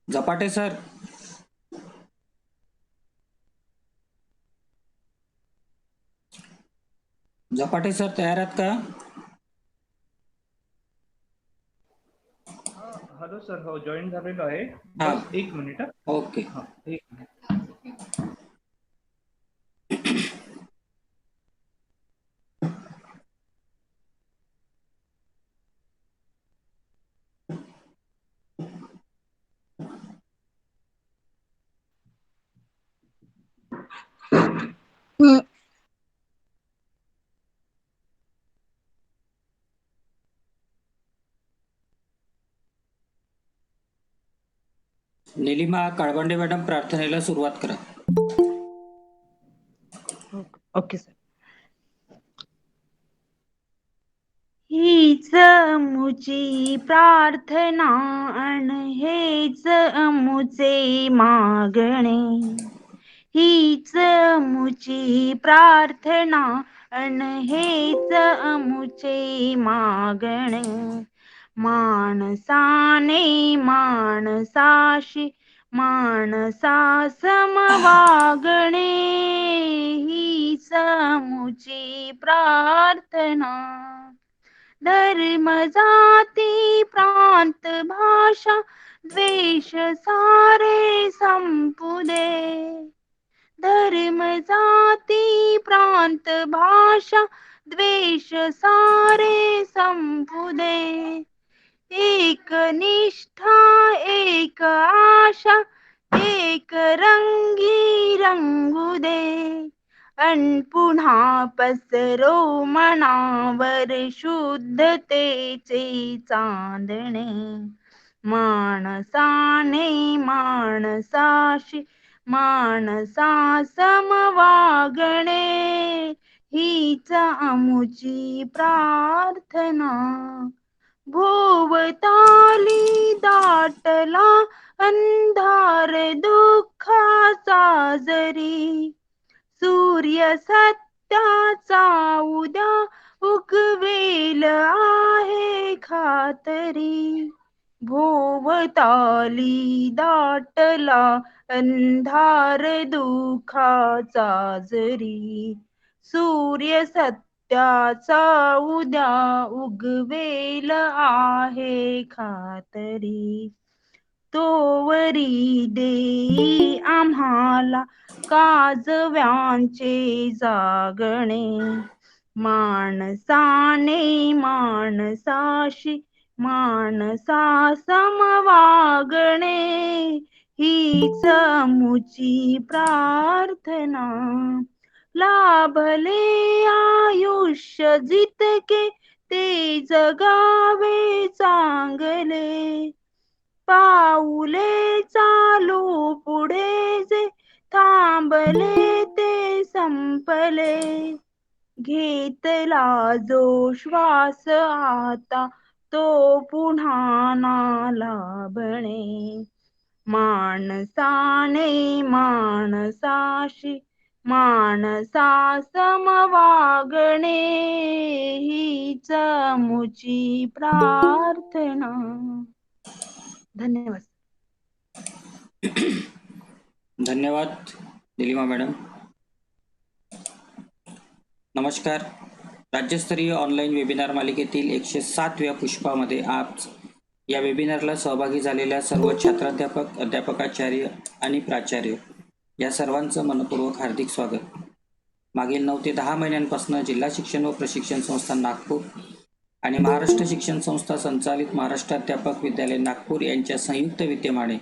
झपाटे sir. झपाटे sir तयार आहात का? हॅलो सर, हो जॉईन झालेलो आहे. हा. बस एक मिनिट. ओके. हा एक मिनिट. निलिमा काळबांडे मॅडम, प्रार्थनेला सुरुवात करा. Okay sir. हीच मुची प्रार्थना अन हेच मुचे मागणे. हीच मुची प्रार्थना अन हेच मुचे मागणे. माणसाने माणसाशी माणसा समवागणे. हीच मुची प्रार्थना. धर्म जाती प्रांत भाषा द्वेष सारे संपू दे. धर्म जाती प्रांत भाषा द्वेष सारे संपू दे. एक निष्ठा एक आशा एक रंगी रंगू दे. अन पुन्हा पसरो मनावर शुद्धतेचे चांदणे. माणसाने माणसाशी माणसा समवागणे. हीच आमुची प्रार्थना. भोवताली दाटला अंधार दुःखाचा जरी. सूर्य सत्याचा उद्या उगवेल आहे खातरी. भोवताली दाटला अंधार दुःखाचा जरी. सूर्य सत्याचा उद्या उगवेल आहे खातरी. तोवरी देई आम्हाला काजव्यांचे जागणे. माणसाने माणसाशी माणसा समवागणे. हीच मुची प्रार्थना. लाभले आयुष्य जितके ते जगावे चांगले. पाऊले चालू पुढे जे थांबले ते संपले. घेतला जो श्वास आता तो पुन्हा ना लाभणे. माणसाने माणसाशी माणसा समवागणे. हीच मुची प्रार्थना. धन्यवाद. धन्यवाद निलिमा मॅडम. नमस्कार. राज्यस्तरीय ऑनलाईन वेबिनार मालिकेतील 107व्या पुष्पामध्ये आज या वेबिनारला सहभागी झालेल्या सर्व छात्राध्यापक, अध्यापकाचार्य आणि प्राचार्य या सर्वांचं मनपूर्वक हार्दिक स्वागत. मागील 9 ते 10 महिन्यांपासून जिल्हा शिक्षण व प्रशिक्षण संस्था नागपूर आणि महाराष्ट्र शिक्षण संस्था संचालित महाराष्ट्राध्यापक विद्यालय नागपूर यांच्या संयुक्त विद्यमाने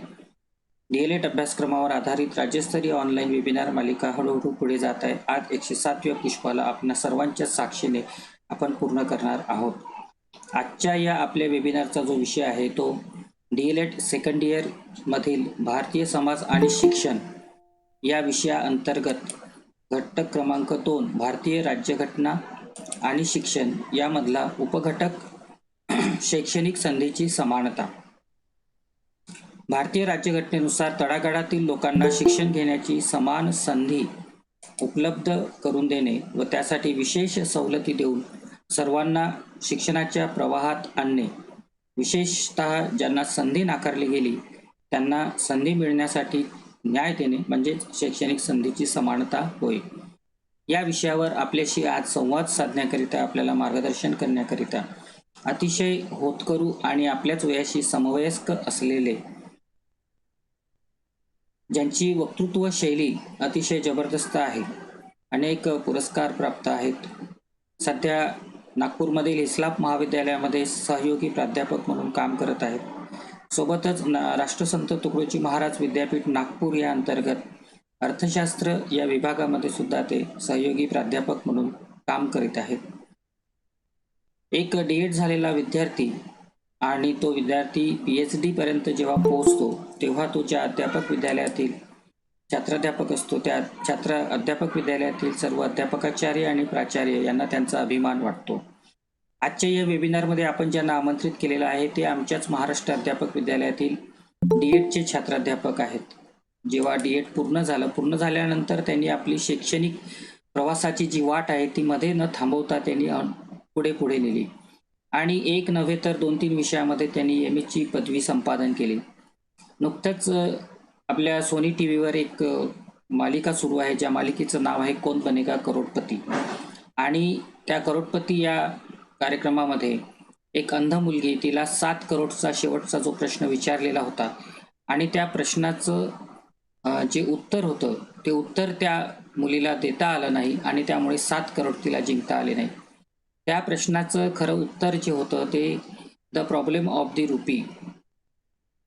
DLED अभ्यासक्रमावर आधारित राज्यस्तरीय ऑनलाईन वेबिनार मालिका हळूहळू पुढे जात आहे. आज 107व्या पुष्पाला आपल्या सर्वांच्या साक्षीने आपण पूर्ण करणार आहोत. आजच्या या आपल्या वेबिनारचा जो विषय आहे तो DLED सेकंड इयर मधील भारतीय समाज आणि शिक्षण या विषयाअंतर्गत घटक क्रमांक 2 भारतीय राज्यघटना आणि शिक्षण यामधला उपघटक शैक्षणिक संधीची समानता. भारतीय राज्यघटनेनुसार तळागाळातील लोकांना शिक्षण घेण्याची समान संधी उपलब्ध करून देणे व त्यासाठी विशेष सवलती देऊन सर्वांना शिक्षणाच्या प्रवाहात आणणे, विशेषतः ज्यांना संधी नाकारली गेली त्यांना संधी मिळण्यासाठी न्याय देणे म्हणजेच शैक्षणिक संधीची समानता होय. या विषयावर आपल्याशी आज संवाद साधण्याकरिता, आपल्याला मार्गदर्शन करण्याकरिता अतिशय होतकरू आणि आपल्याच वयाशी समवयस्क असलेले, ज्यांची वक्तृत्व शैली अतिशय जबरदस्त आहे, अनेक पुरस्कार प्राप्त आहेत, सध्या नागपूरमधील हिस्लाप महाविद्यालयामध्ये सहयोगी प्राध्यापक म्हणून काम करत आहेत. सोबतच राष्ट्रसंत तुकडोजी महाराज विद्यापीठ नागपूर या अंतर्गत अर्थशास्त्र या विभागामध्ये सुद्धा ते सहयोगी प्राध्यापक म्हणून काम करीत आहेत. एक डी.एड झालेला विद्यार्थी आणि तो विद्यार्थी PhD पर्यंत जेव्हा पोहोचतो तेव्हा तो ज्या अध्यापक विद्यालयातील छात्राध्यापक असतो त्या अध्यापक विद्यालयातील सर्व अध्यापकाचार्य आणि प्राचार्य यांना त्यांचा अभिमान वाटतो. आजच्या या वेबिनारमध्ये आपण ज्यांना आमंत्रित केलेलं आहे ते आमच्याच महाराष्ट्र अध्यापक विद्यालयातील डी.एडचे छात्राध्यापक आहेत. जेव्हा डी.एड पूर्ण झाल्यानंतर त्यांनी आपली शैक्षणिक प्रवासाची जी वाट आहे ती मध्ये न थांबवता त्यांनी पुढे नेली आणि एक नव्हे तर 2-3 विषयामध्ये त्यांनी MA पदवी संपादन केली. नुकतंच आपल्या सोनी TV वर एक मालिका सुरू आहे, ज्या मालिकेचं नाव आहे कौन बनेगा करोडपती. आणि त्या करोडपती या कार्यक्रमामध्ये एक अंध मुलगी, तिला 7 करोडचा शेवटचा जो प्रश्न विचारलेला होता आणि त्या प्रश्नाचं जे उत्तर होतं ते उत्तर त्या मुलीला देता आलं नाही आणि त्यामुळे 7 करोड तिला जिंकता आले नाही. त्या प्रश्नाचं खरं उत्तर जे होतं ते the problem of the rupee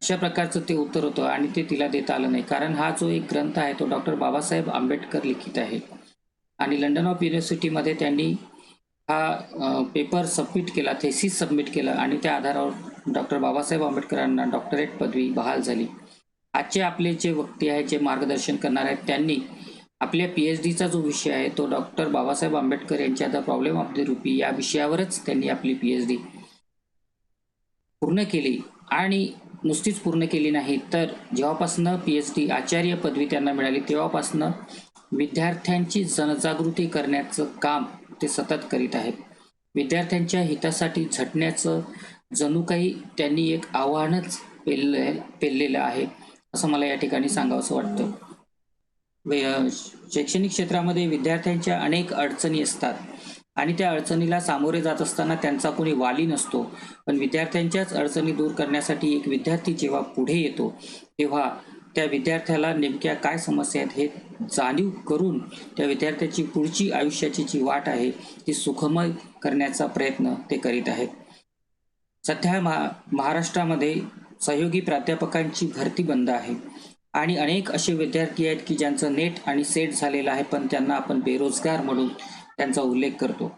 अशा प्रकारचं ते उत्तर होतं आणि ते तिला देता आलं नाही. कारण हा जो एक ग्रंथ आहे तो डॉक्टर बाबासाहेब आंबेडकर लिखित आहे आणि लंडन ऑफ युनिव्हर्सिटीमध्ये त्यांनी हा पेपर सबमिट केला, थेसिस सबमिट केला आणि त्या आधारावर डॉक्टर बाबासाहेब आंबेडकरांना डॉक्टरेट पदवी बहाल झाली. आजचे आपले जे वक्ते आहेत, जे मार्गदर्शन करणार आहेत, त्यांनी आपल्या PhDचा जो विषय आहे तो डॉक्टर बाबासाहेब आंबेडकर यांच्या the problem of the rupee या विषयावरच त्यांनी आपली PhD पूर्ण केली. आणि नुसतीच पूर्ण केली नाही तर जेव्हापासनं PhD आचार्य पदवी त्यांना मिळाली तेव्हापासनं विद्यार्थ्यांची जनजागृती करण्याचं काम ते सतत करीत आहेत. विद्यार्थ्यांच्या हितासाठी झटण्याचं जणू काही त्यांनी एक आव्हानच पेललेलं आहे असं मला या ठिकाणी सांगावंसं वाटतं. शैक्षणिक क्षेत्रामध्ये विद्यार्थ्यांच्या अनेक अडचणी असतात आणि त्या अडचणीला सामोरे जात असताना त्यांचा कोणी वाली नसतो, पण विद्यार्थ्यांच्याच अडचणी दूर करण्यासाठी एक विद्यार्थी जेव्हा पुढे येतो तेव्हा त्या विद्यार्थ्याला नेमक्या काय समस्या आहेत हे जाणीव करून त्या विद्यार्थ्याची पुढची आयुष्याची जी वाट आहे ती सुखमय करण्याचा प्रयत्न ते करीत आहेत. सध्या महाराष्ट्रामध्ये सहयोगी प्राध्यापकांची भरती बंद आहे आणि अनेक असे विद्यार्थी आहेत की ज्यांचं नेट आणि सेट झालेलं आहे, पण त्यांना आपण बेरोजगार म्हणून त्यांचा उल्लेख करतो.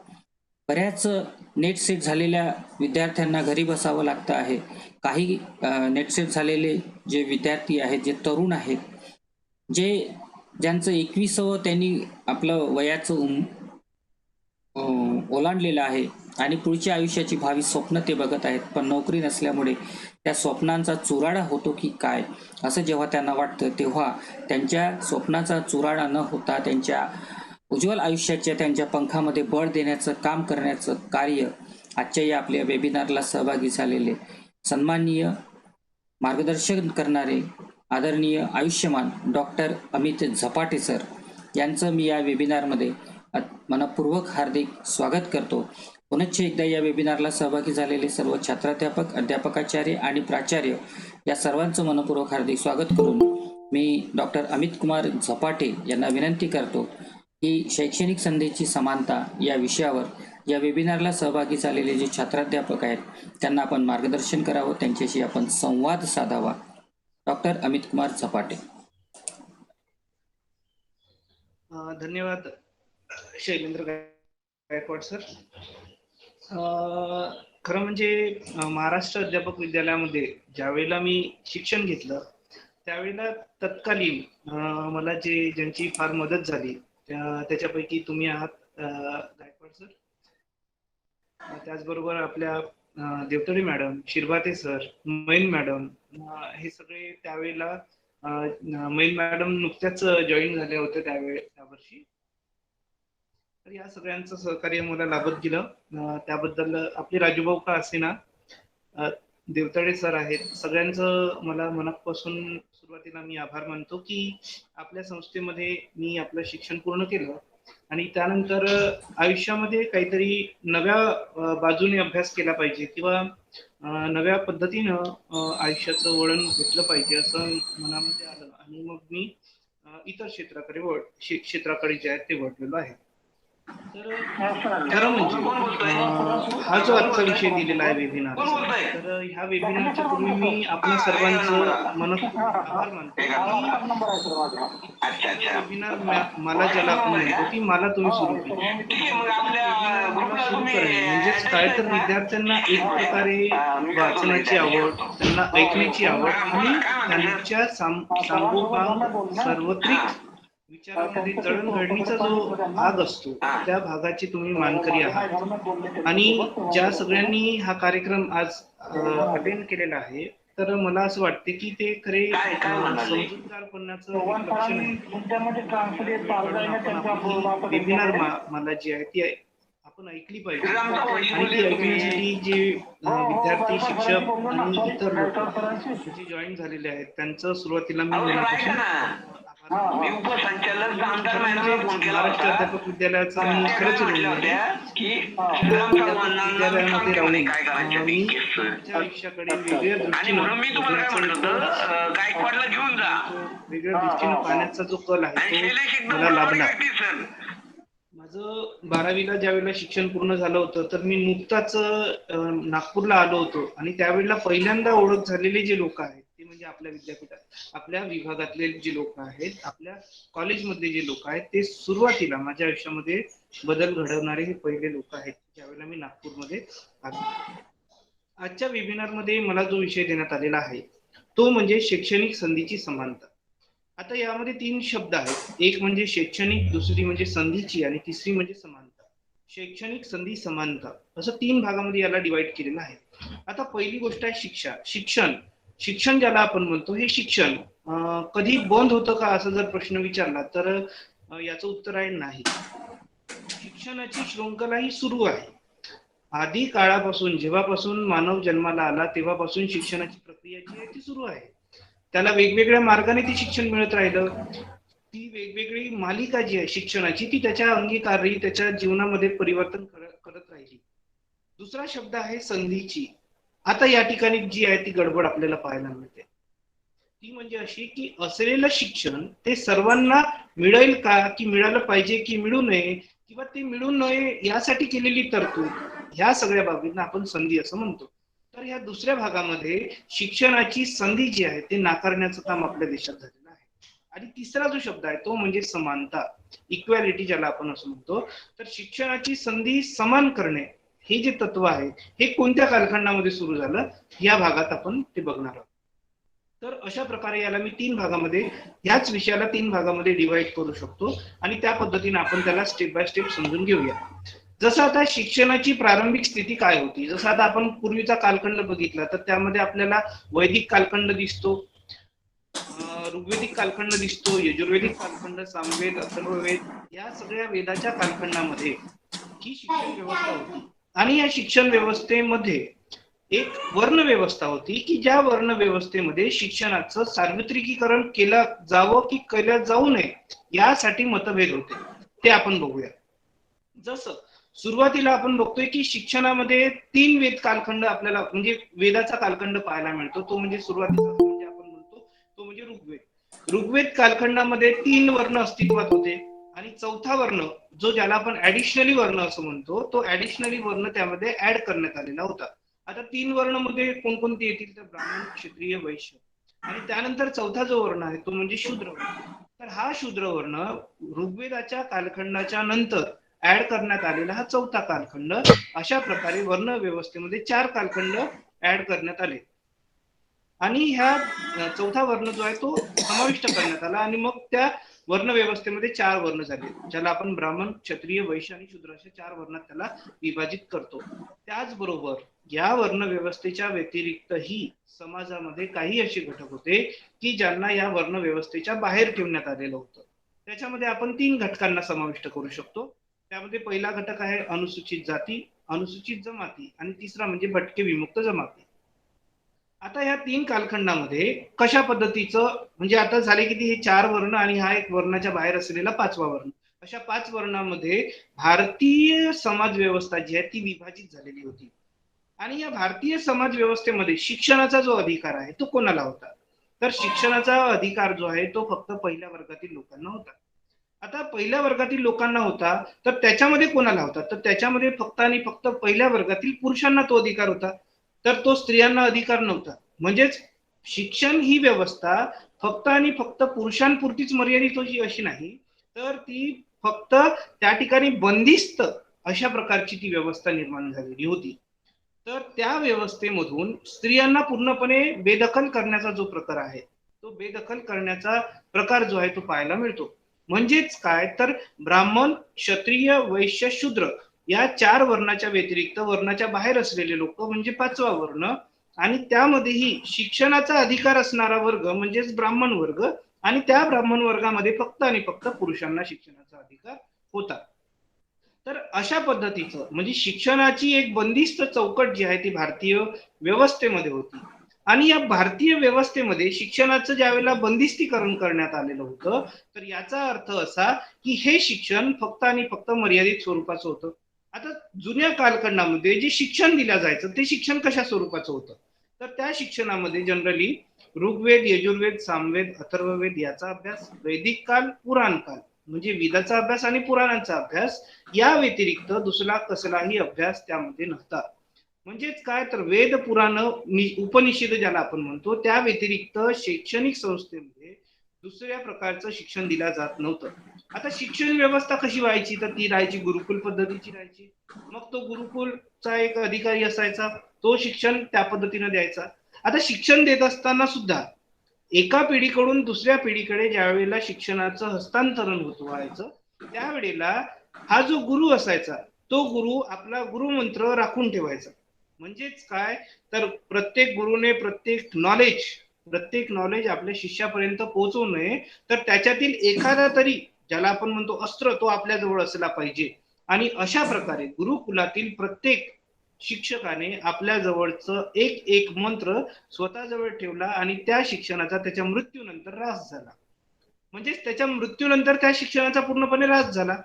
बऱ्याच नेट सेट झालेल्या विद्यार्थ्यांना घरी बसावं लागतं आहे. काही नेट सेट झालेले जे विद्यार्थी आहेत, जे तरुण आहेत, ज्यांचं 21व त्यांनी आपलं वयाचं ओलांडलेलं आहे आणि पुढच्या आयुष्याची भावी स्वप्न ते बघत आहेत, पण नोकरी नसल्यामुळे त्या स्वप्नांचा चुराडा होतो की काय असं जेव्हा त्यांना वाटतं तेव्हा त्यांच्या स्वप्नाचा चुराडा न होता त्यांच्या उज्ज्वल आयुष्याच्या त्यांच्या पंखामध्ये बळ देण्याचं काम करण्याचं कार्य आजच्या या आपल्या वेबिनारला सहभागी झालेले सन्माननीय मार्गदर्शन करणारे आदरणीय आयुष्यमान डॉक्टर अमित झपाटे सर यांचं मी या वेबिनारमध्ये मनपूर्वक हार्दिक स्वागत करतो. पुनश्च एकदा या वेबिनारला सहभागी झालेले सर्व छात्राध्यापक, अध्यापकाचार्य आणि प्राचार्य या सर्वांचं मनपूर्वक हार्दिक स्वागत करून मी डॉक्टर अमित कुमार झपाटे यांना विनंती करतो की शैक्षणिक संधीची समानता या विषयावर या वेबिनारला सहभागी झालेले जे छात्राध्यापक आहेत त्यांना आपण मार्गदर्शन करावं, त्यांच्याशी आपण संवाद साधावा. डॉक्टर अमित कुमार झपाटे. धन्यवाद शैलेंद्र गायकवाड सर. खरं म्हणजे महाराष्ट्र अध्यापक विद्यालयामध्ये ज्यावेळेला मी शिक्षण घेतलं त्यावेळेला तत्कालीन मला ज्यांची फार मदत झाली त्याच्यापैकी तुम्ही आहात गायकवाड सर. त्याचबरोबर आपल्या Devtale madam, Shirbhate sir, man madam, हे सगळे त्यावेळेला मैन मॅडम नुकत्याच जॉईन झाले होते त्या वर्षी. तर या सगळ्यांचं सहकार्य मला लाभत गेलं. त्याबद्दल आपले राजूभाऊ का असेना देवतळे सर आहेत, सगळ्यांचं मला मनापासून सुरुवातीला मी आभार मानतो की आपल्या संस्थेमध्ये मी आपलं शिक्षण पूर्ण केलं आणि त्यानंतर आयुष्यामध्ये काहीतरी नव्या बाजूने अभ्यास केला पाहिजे किंवा नव्या पद्धतीनं आयुष्याचं वळण घेतलं पाहिजे असं मनामध्ये आलं आणि मग मी इतर क्षेत्राकडे जे आहे ते वळलेलो आहे. तर खरं म्हणजे हा जो आजचा विषय दिलेला आहे वेबिनारचा, तर ह्या वेबिनारच्या पूर्वी मी आपल्या सर्वांचं मनपूर्वक आभार मानतो की वेबिनार मला ज्याला आपण म्हणतो की मला तुम्ही सुरू केली. वेबिनार मला सुरू करणे म्हणजेच काय तर विद्यार्थ्यांना एक प्रकारे वाचनाची आवड, त्यांना ऐकण्याची आवड आणि त्यांच्या सांगोपांग सार्वत्रिक विचारामध्ये जडणघडणीचा जो भाग असतो त्या भागाची तुम्ही मानकरी आहात आणि ज्या सगळ्यांनी हा कार्यक्रम आज अटेंड केलेला आहे तर मला असं वाटते की ते खरे समजूतदारपणाचं एक लक्षण आहे. वेबिनार मला जी आहे ती आपण ऐकली पाहिजे आणि ती ऐकण्यासाठी जे विद्यार्थी, शिक्षक आणि इतर लोक जे जॉईन झालेले आहेत त्यांचं सुरुवातीला मी मनापासून महाराष्ट्र अध्यापक विद्यालयाचा मी खरंच ऋणी आहे. विद्यालयामध्ये राहून मी माझ्या आयुष्याकडे वेगळ्या दृष्टीने पाहण्याचा जो कल आहे तो मला लाभला. माझं 12वीला ज्यावेळेला शिक्षण पूर्ण झालं होतं तर मी नुकताच नागपूरला आलो होतो आणि त्यावेळेला पहिल्यांदा ओळख झालेले जे लोक आहेत ते म्हणजे आपल्या विद्यापीठात आपल्या विभागातले जे लोक आहेत, आपल्या कॉलेजमधले जे लोक आहेत ते सुरुवातीला माझ्या आयुष्यामध्ये बदल घडवणारे हे पहिले लोक आहेत ज्यावेळेला मी नागपूरमध्ये आलो. आजच्या वेबिनारमध्ये मला जो विषय देण्यात आलेला आहे तो म्हणजे शैक्षणिक संधीची समानता. आता यामध्ये 3 शब्द आहेत, एक म्हणजे शैक्षणिक, दुसरी म्हणजे संधीची आणि तिसरी म्हणजे समानता. शैक्षणिक, संधी, समानता असं 3 भागामध्ये याला डिवाइड केलेलं आहे. आता पहिली गोष्ट आहे शिक्षण ज्याला आपण म्हणतो हे शिक्षण कधी बंद होतं का असं जर प्रश्न विचारला तर याचं उत्तर आहे नाही. शिक्षणाची शृंखला ही सुरू आहे. आधी काळापासून जेव्हापासून मानव जन्माला आला तेव्हापासून शिक्षणाची प्रक्रिया जी आहे ती सुरू आहे. त्याला वेगवेगळ्या मार्गाने ती शिक्षण मिळत राहिलं. ती वेगवेगळी मालिका जी आहे शिक्षणाची ती त्याच्या अंगीकारली, त्याच्या जीवनामध्ये परिवर्तन करत राहिली. दुसरा शब्द आहे संधीची. आता या ठिकाणी जी आहे ती गडबड आपल्याला पाहायला मिळते. ती म्हणजे अशी की असलेलं शिक्षण ते सर्वांना मिळेल का, की मिळालं पाहिजे की मिळू नये, किंवा ते मिळू नये यासाठी केलेली तरतूद, ह्या सगळ्या बाबींना आपण संधी असं म्हणतो. तर ह्या दुसऱ्या भागामध्ये शिक्षणाची संधी जी आहे ते नाकारण्याचं काम आपल्या देशात झालेलं आहे. आणि तिसरा जो शब्द आहे तो म्हणजे समानता, इक्वॅलिटी ज्याला आपण असं म्हणतो. तर शिक्षणाची संधी समान करणे हे जे तत्व आहे हे कोणत्या कालखंडामध्ये सुरू झालं या भागात आपण ते बघणार आहोत. तर अशा प्रकारे याला मी 3 भागामध्ये, ह्याच विषयाला 3 भागामध्ये डिवाइड करू शकतो आणि त्या पद्धतीने आपण त्याला स्टेप बाय स्टेप समजून घेऊया. जसं आता शिक्षणाची प्रारंभिक स्थिती काय होती, जसं आता आपण पूर्वीचा कालखंड बघितला तर त्यामध्ये आपल्याला वैदिक कालखंड दिसतो, ऋग्वेदिक कालखंड दिसतो, यजुर्वेदिक कालखंड, सामवेद, अथर्ववेद या सगळ्या वेदाच्या कालखंडामध्ये ही शिक्षण व्यवस्था होती. आणि या शिक्षण व्यवस्थेमध्ये एक वर्ण व्यवस्था होती की ज्या वर्ण व्यवस्थेमध्ये शिक्षणाचं सार्वत्रिकीकरण केलं जावं की केलं जाऊ नये यासाठी मतभेद होते. ते आपण बघूया. जसं सुरुवातीला आपण बघतोय की शिक्षणामध्ये 3 वेद कालखंड आपल्याला म्हणजे वेदाचा कालखंड पाहायला मिळतो. तो म्हणजे सुरुवातीचा म्हणजे आपण म्हणतो तो म्हणजे ऋग्वेद कालखंडामध्ये 3 वर्ण अस्तित्वात होते आणि चौथा वर्ण जो ज्याला आपण ऍडिशनली वर्ण असं म्हणतो तो ऍडिशनली वर्ण त्यामध्ये ऍड करण्यात आलेला होता. आता 3 वर्ण मध्ये कोणकोणते येतील तर ब्राह्मण, क्षत्रिय, वैश्य आणि त्यानंतर चौथा जो वर्ण आहे तो म्हणजे शूद्र वर्ण. तर हा शूद्र वर्ण ऋग्वेदाच्या कालखंडाच्या नंतर ऍड करण्यात आलेला हा चौथा कालखंड. अशा प्रकारे वर्ण व्यवस्थेमध्ये 4 कालखंड ऍड करण्यात आले आणि ह्या चौथा वर्ण जो आहे तो समाविष्ट करण्यात आला आणि मग त्या वर्ण व्यवस्थेमध्ये 4 वर्ण झाले ज्याला आपण ब्राह्मण, क्षत्रिय, वैश्य आणि शूद्र अशा 4 वर्णात त्याला विभाजित करतो. त्याचबरोबर या वर्ण व्यवस्थेच्या व्यतिरिक्तही समाजामध्ये काही असे घटक होते की ज्यांना या वर्ण व्यवस्थेच्या बाहेर ठेवण्यात आलेलं होतं. त्याच्यामध्ये आपण 3 घटकांना समाविष्ट करू शकतो. त्यामध्ये पहिला घटक आहे अनुसूचित जाती, अनुसूचित जमाती आणि तिसरा म्हणजे भटके विमुक्त जमाती. आता ह्या 3 कालखंडामध्ये कशा पद्धतीचं, म्हणजे आता झाले किती, हे 4 वर्ण आणि हा एक वर्णाच्या बाहेर असलेला 5वा वर्ण, अशा 5 वर्णामध्ये भारतीय समाज व्यवस्था जी आहे ती विभाजित झालेली होती. आणि या भारतीय समाज व्यवस्थेमध्ये शिक्षणाचा जो अधिकार आहे तो कोणाला होता? तर शिक्षणाचा अधिकार जो आहे तो फक्त पहिल्या वर्गातील लोकांना होता. आता पहिल्या वर्गातील लोकांना होता, तर त्याच्यामध्ये कोणाला होता? तर त्याच्यामध्ये फक्त आणि फक्त पहिल्या वर्गातील पुरुषांना तो अधिकार होता, तर तो स्त्रियांना अधिकार नव्हता. म्हणजेच शिक्षण ही व्यवस्था फक्त आणि फक्त पुरुषांपुरतीच मर्यादित होती अशी नाही, तर ती फक्त त्या ठिकाणी बंदिस्त अशा प्रकारची ती व्यवस्था निर्माण झालेली होती. तर त्या व्यवस्थेमधून स्त्रियांना पूर्णपणे बेदखल करण्याचा जो प्रकार आहे, तो बेदखल करण्याचा प्रकार जो आहे तो पाहायला मिळतो. म्हणजेच काय, तर ब्राह्मण, क्षत्रिय, वैश्य, शूद्र या 4 वर्णाच्या व्यतिरिक्त वर्णाच्या बाहेर असलेले लोक म्हणजे 5वा वर्ण, आणि त्यामध्येही शिक्षणाचा अधिकार असणारा वर्ग म्हणजेच ब्राह्मण वर्ग, आणि त्या ब्राह्मण वर्गामध्ये फक्त आणि फक्त पुरुषांना शिक्षणाचा अधिकार होता. तर अशा पद्धतीचं म्हणजे शिक्षणाची एक बंदिस्त चौकट जी आहे ती भारतीय व्यवस्थेमध्ये होती. आणि या भारतीय व्यवस्थेमध्ये शिक्षणाचं ज्यावेळेला बंदिस्तीकरण करण्यात आलेलं होतं, तर याचा अर्थ असा की हे शिक्षण फक्त आणि फक्त मर्यादित स्वरूपाचं होतं. आता जुन्या कालखंडामध्ये जे शिक्षण दिलं जायचं ते शिक्षण कशा स्वरूपाचं होतं? तर त्या शिक्षणामध्ये जनरली ऋग्वेद, यजुर्वेद, सामवेद, अथर्ववेद याचा अभ्यास, वैदिक काल, पुराण काल म्हणजे वेदाचा अभ्यास आणि पुराणांचा अभ्यास, या व्यतिरिक्त दुसरा कसलाही अभ्यास त्यामध्ये नव्हता. म्हणजेच काय, तर वेद, पुराण, उपनिषद ज्याला आपण म्हणतो, त्या व्यतिरिक्त शैक्षणिक संस्थेमध्ये दुसऱ्या प्रकारचं शिक्षण दिलं जात नव्हतं. आता शिक्षण व्यवस्था कशी व्हायची, तर ती राहायची गुरुकुल पद्धतीची राहायची. मग तो गुरुकुलचा एक अधिकारी असायचा, तो शिक्षण त्या पद्धतीने द्यायचा. आता शिक्षण देत असताना सुद्धा एका पिढीकडून दुसऱ्या पिढीकडे ज्या वेळेला शिक्षणाचं हस्तांतरण होत व्हायचं, त्यावेळेला हा जो गुरु असायचा तो गुरु आपला गुरुमंत्र राखून ठेवायचा. म्हणजेच काय, तर प्रत्येक गुरुने प्रत्येक नॉलेज आपल्या शिष्यापर्यंत पोहोचवू नये, तर त्याच्यातील एखादा तरी ज्याला आपण म्हणतो अस्त्र, तो आपल्या जवळ असला पाहिजे. आणि अशा प्रकारे गुरुकुलातील प्रत्येक शिक्षकाने आपल्या जवळचं एक एक मंत्र स्वतःजवळ ठेवला आणि त्या शिक्षणाचा त्याच्या मृत्यूनंतर ऱ्हास झाला. म्हणजेच त्याच्या मृत्यूनंतर त्या शिक्षणाचा पूर्णपणे ऱ्हास झाला.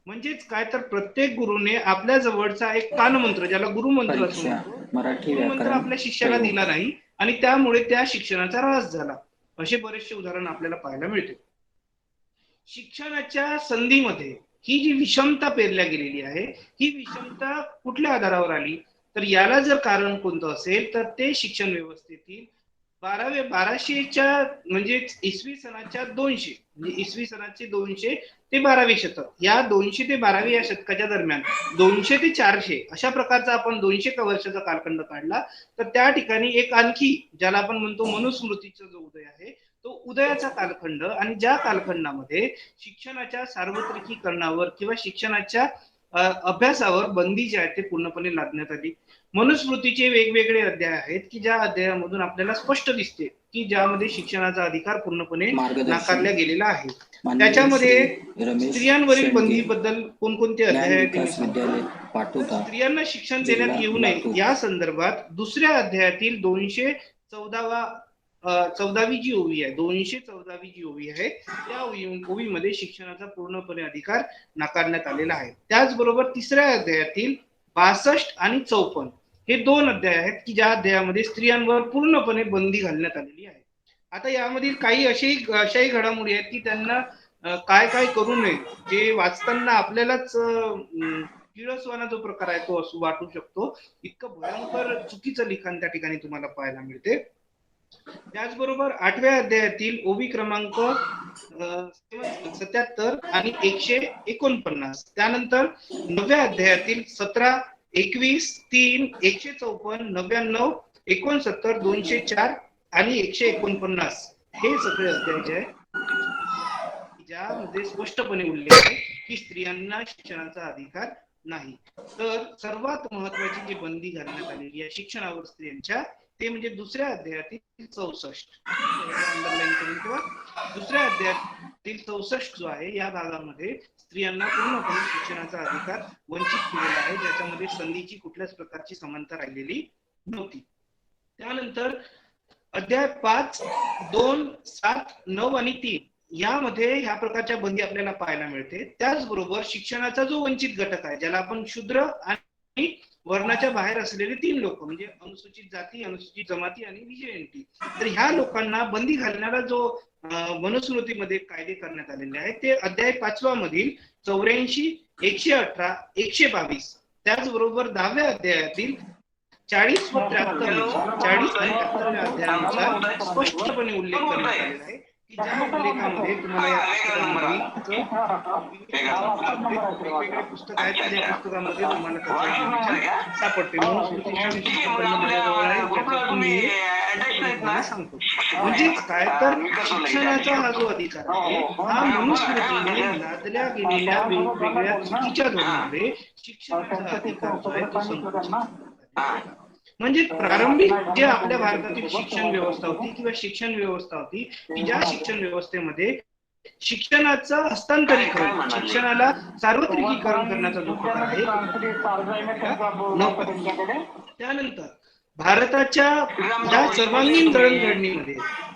म्हणजेच काय, तर प्रत्येक गुरुने आपल्या जवळचा एक कानमंत्र, ज्याला गुरुमंत्र असं परीक्षा, म्हणतो, मराठी गुरुमंत्र व्याकरण, आपल्या शिष्याला प्रयोग. दिला नाही आणि त्यामुळे त्या शिक्षणाचा ऱ्हास झाला. असे बरेचसे उदाहरण आपल्याला पाहायला मिळते. शिक्षणाच्या संधीमध्ये ही जी विषमता पेरल्या गेलेली आहे, ही विषमता कुठल्या आधारावर आली, तर याला जर कारण कोणतं असेल तर ते शिक्षण व्यवस्थेतील 1200च्या म्हणजे इसवी सनाच्या 200 म्हणजे इसवी सनाचे 200 ते 12वे शतक, या 200 ते 12वे या शतकाच्या दरम्यान 200 ते 400 अशा प्रकारचा आपण 200 वर्षाचा कालखंड काढला, तर त्या ठिकाणी एक आणखी ज्याला आपण म्हणतो मनुस्मृतीचा जो उदय आहे, तो उदयाचा कालखंड, आणि ज्या कालखंडामध्ये शिक्षणाच्या सार्वत्रिकीकरणावर किंवा शिक्षणाच्या अभ्यासावर बंदी जी आहे ते पूर्णपणे लादण्यात आली. मनुस्मृतीचे वेगवेगळे अध्याय आहेत की ज्या अध्यायामधून आपल्याला स्पष्ट दिसते की ज्यामध्ये शिक्षणाचा अधिकार पूर्णपणे मार्गदर्शन नाकारला गेलेला आहे. माननीय त्याच्यामध्ये श्री रमेश स्त्रियांवरील शेंडगे, बंदीबद्दल कोणकोणते ज्ञान अध्याय आहेत ते मी विकास सांगतो. विद्यालय तर पाटोदा, स्त्रियांना शिक्षण जिल्हा देण्यात येऊ नये लातूर. या संदर्भात दुसऱ्या अध्यायातील 214वी जी ओवी आहे, 214वी जी ओवी आहे, त्या ओवीमध्ये शिक्षणाचा पूर्णपणे अधिकार नाकारण्यात आलेला आहे. त्याचबरोबर तिसऱ्या अध्यायातील 62 आणि 54 हे 2 अध्याय आहेत की ज्या अध्यायामध्ये स्त्रियांवर पूर्णपणे बंदी घालण्यात आलेली आहे. आता यामधील काही अशाही घडामोडी आहेत की त्यांना काय काय करू नये, जे वाचताना आपल्यालाच किळसवाना जो प्रकार आहे तो असं वाटू शकतो. इतकं भयंकर चुकीचं लिखाण त्या ठिकाणी तुम्हाला पाहायला मिळते. त्याचबरोबर 8व्या अध्यायातील ओवी क्रमांक 77 आणि 149, त्यानंतर 9व्या अध्यायातील 17, 21, 3, 154, 99, 69, 204 आणि 149 हे सगळे अध्याय जे आहे ज्यामध्ये स्पष्टपणे उल्लेख आहे की स्त्रियांना शिक्षणाचा अधिकार नाही. तर सर्वात महत्वाची जी बंदी घालण्यात आलेली आहे शिक्षणावर स्त्रियांच्या, ते म्हणजे दुसऱ्या अध्यायातील 64. अंडरलाईन करून किंवा दुसऱ्या अध्यायातील 64 जो आहे या भागामध्ये स्त्रियांना पूर्णपणे शिक्षणाचा अधिकार वंचित केलेला आहे, ज्याच्यामध्ये संधीची कुठल्याच प्रकारची समानता राहिलेली नव्हती. त्यानंतर अध्याय 5, 2, 7, 9 आणि 3 यामध्ये ह्या प्रकारच्या बंदी आपल्याला पाहायला मिळते. त्याचबरोबर शिक्षणाचा जो वंचित घटक आहे, ज्याला आपण शूद्र आणि वर्णाच्या बाहेर असलेले 3 लोक म्हणजे अनुसूचित जाती, अनुसूचित जमाती आणि व्हीजेएनटी, तर ह्या लोकांना बंदी घालणारा जो मनुस्मृतीमध्ये कायदे करण्यात आलेले आहेत ते अध्याय 5 मधील 84, 118, 122 त्याचबरोबर 10व्या अध्यायातील 40 व 43 अध्यायानुसार स्पष्टपणे उल्लेख करण्यात आलेला आहे की ज्या उल्लेखामध्ये तुम्हाला या वेगवेगळे पुस्तक आहेत त्या पुस्तकामध्ये तुम्हाला सापडते. सांगतो म्हणजेच काय तर शिक्षणाचा हा जो अधिकार आहे हा मनुस्मृतीने लादल्या गेलेल्या वेगवेगळ्या चुकीच्या धोरणामुळे शिक्षणाचा अधिकार जो आहे तो संकुचित. म्हणजे प्रारंभिक जे आपल्या भारतातील शिक्षण व्यवस्था होती किंवा शिक्षण व्यवस्था होती की ज्या शिक्षण व्यवस्थेमध्ये शिक्षणाचं हस्तांतरीकरण, शिक्षणाला सार्वत्रिकीकरण करण्याचा जो प्रकार आहे त्यानंतर भारताच्या या सर्वांगीण जडणघडणीमध्ये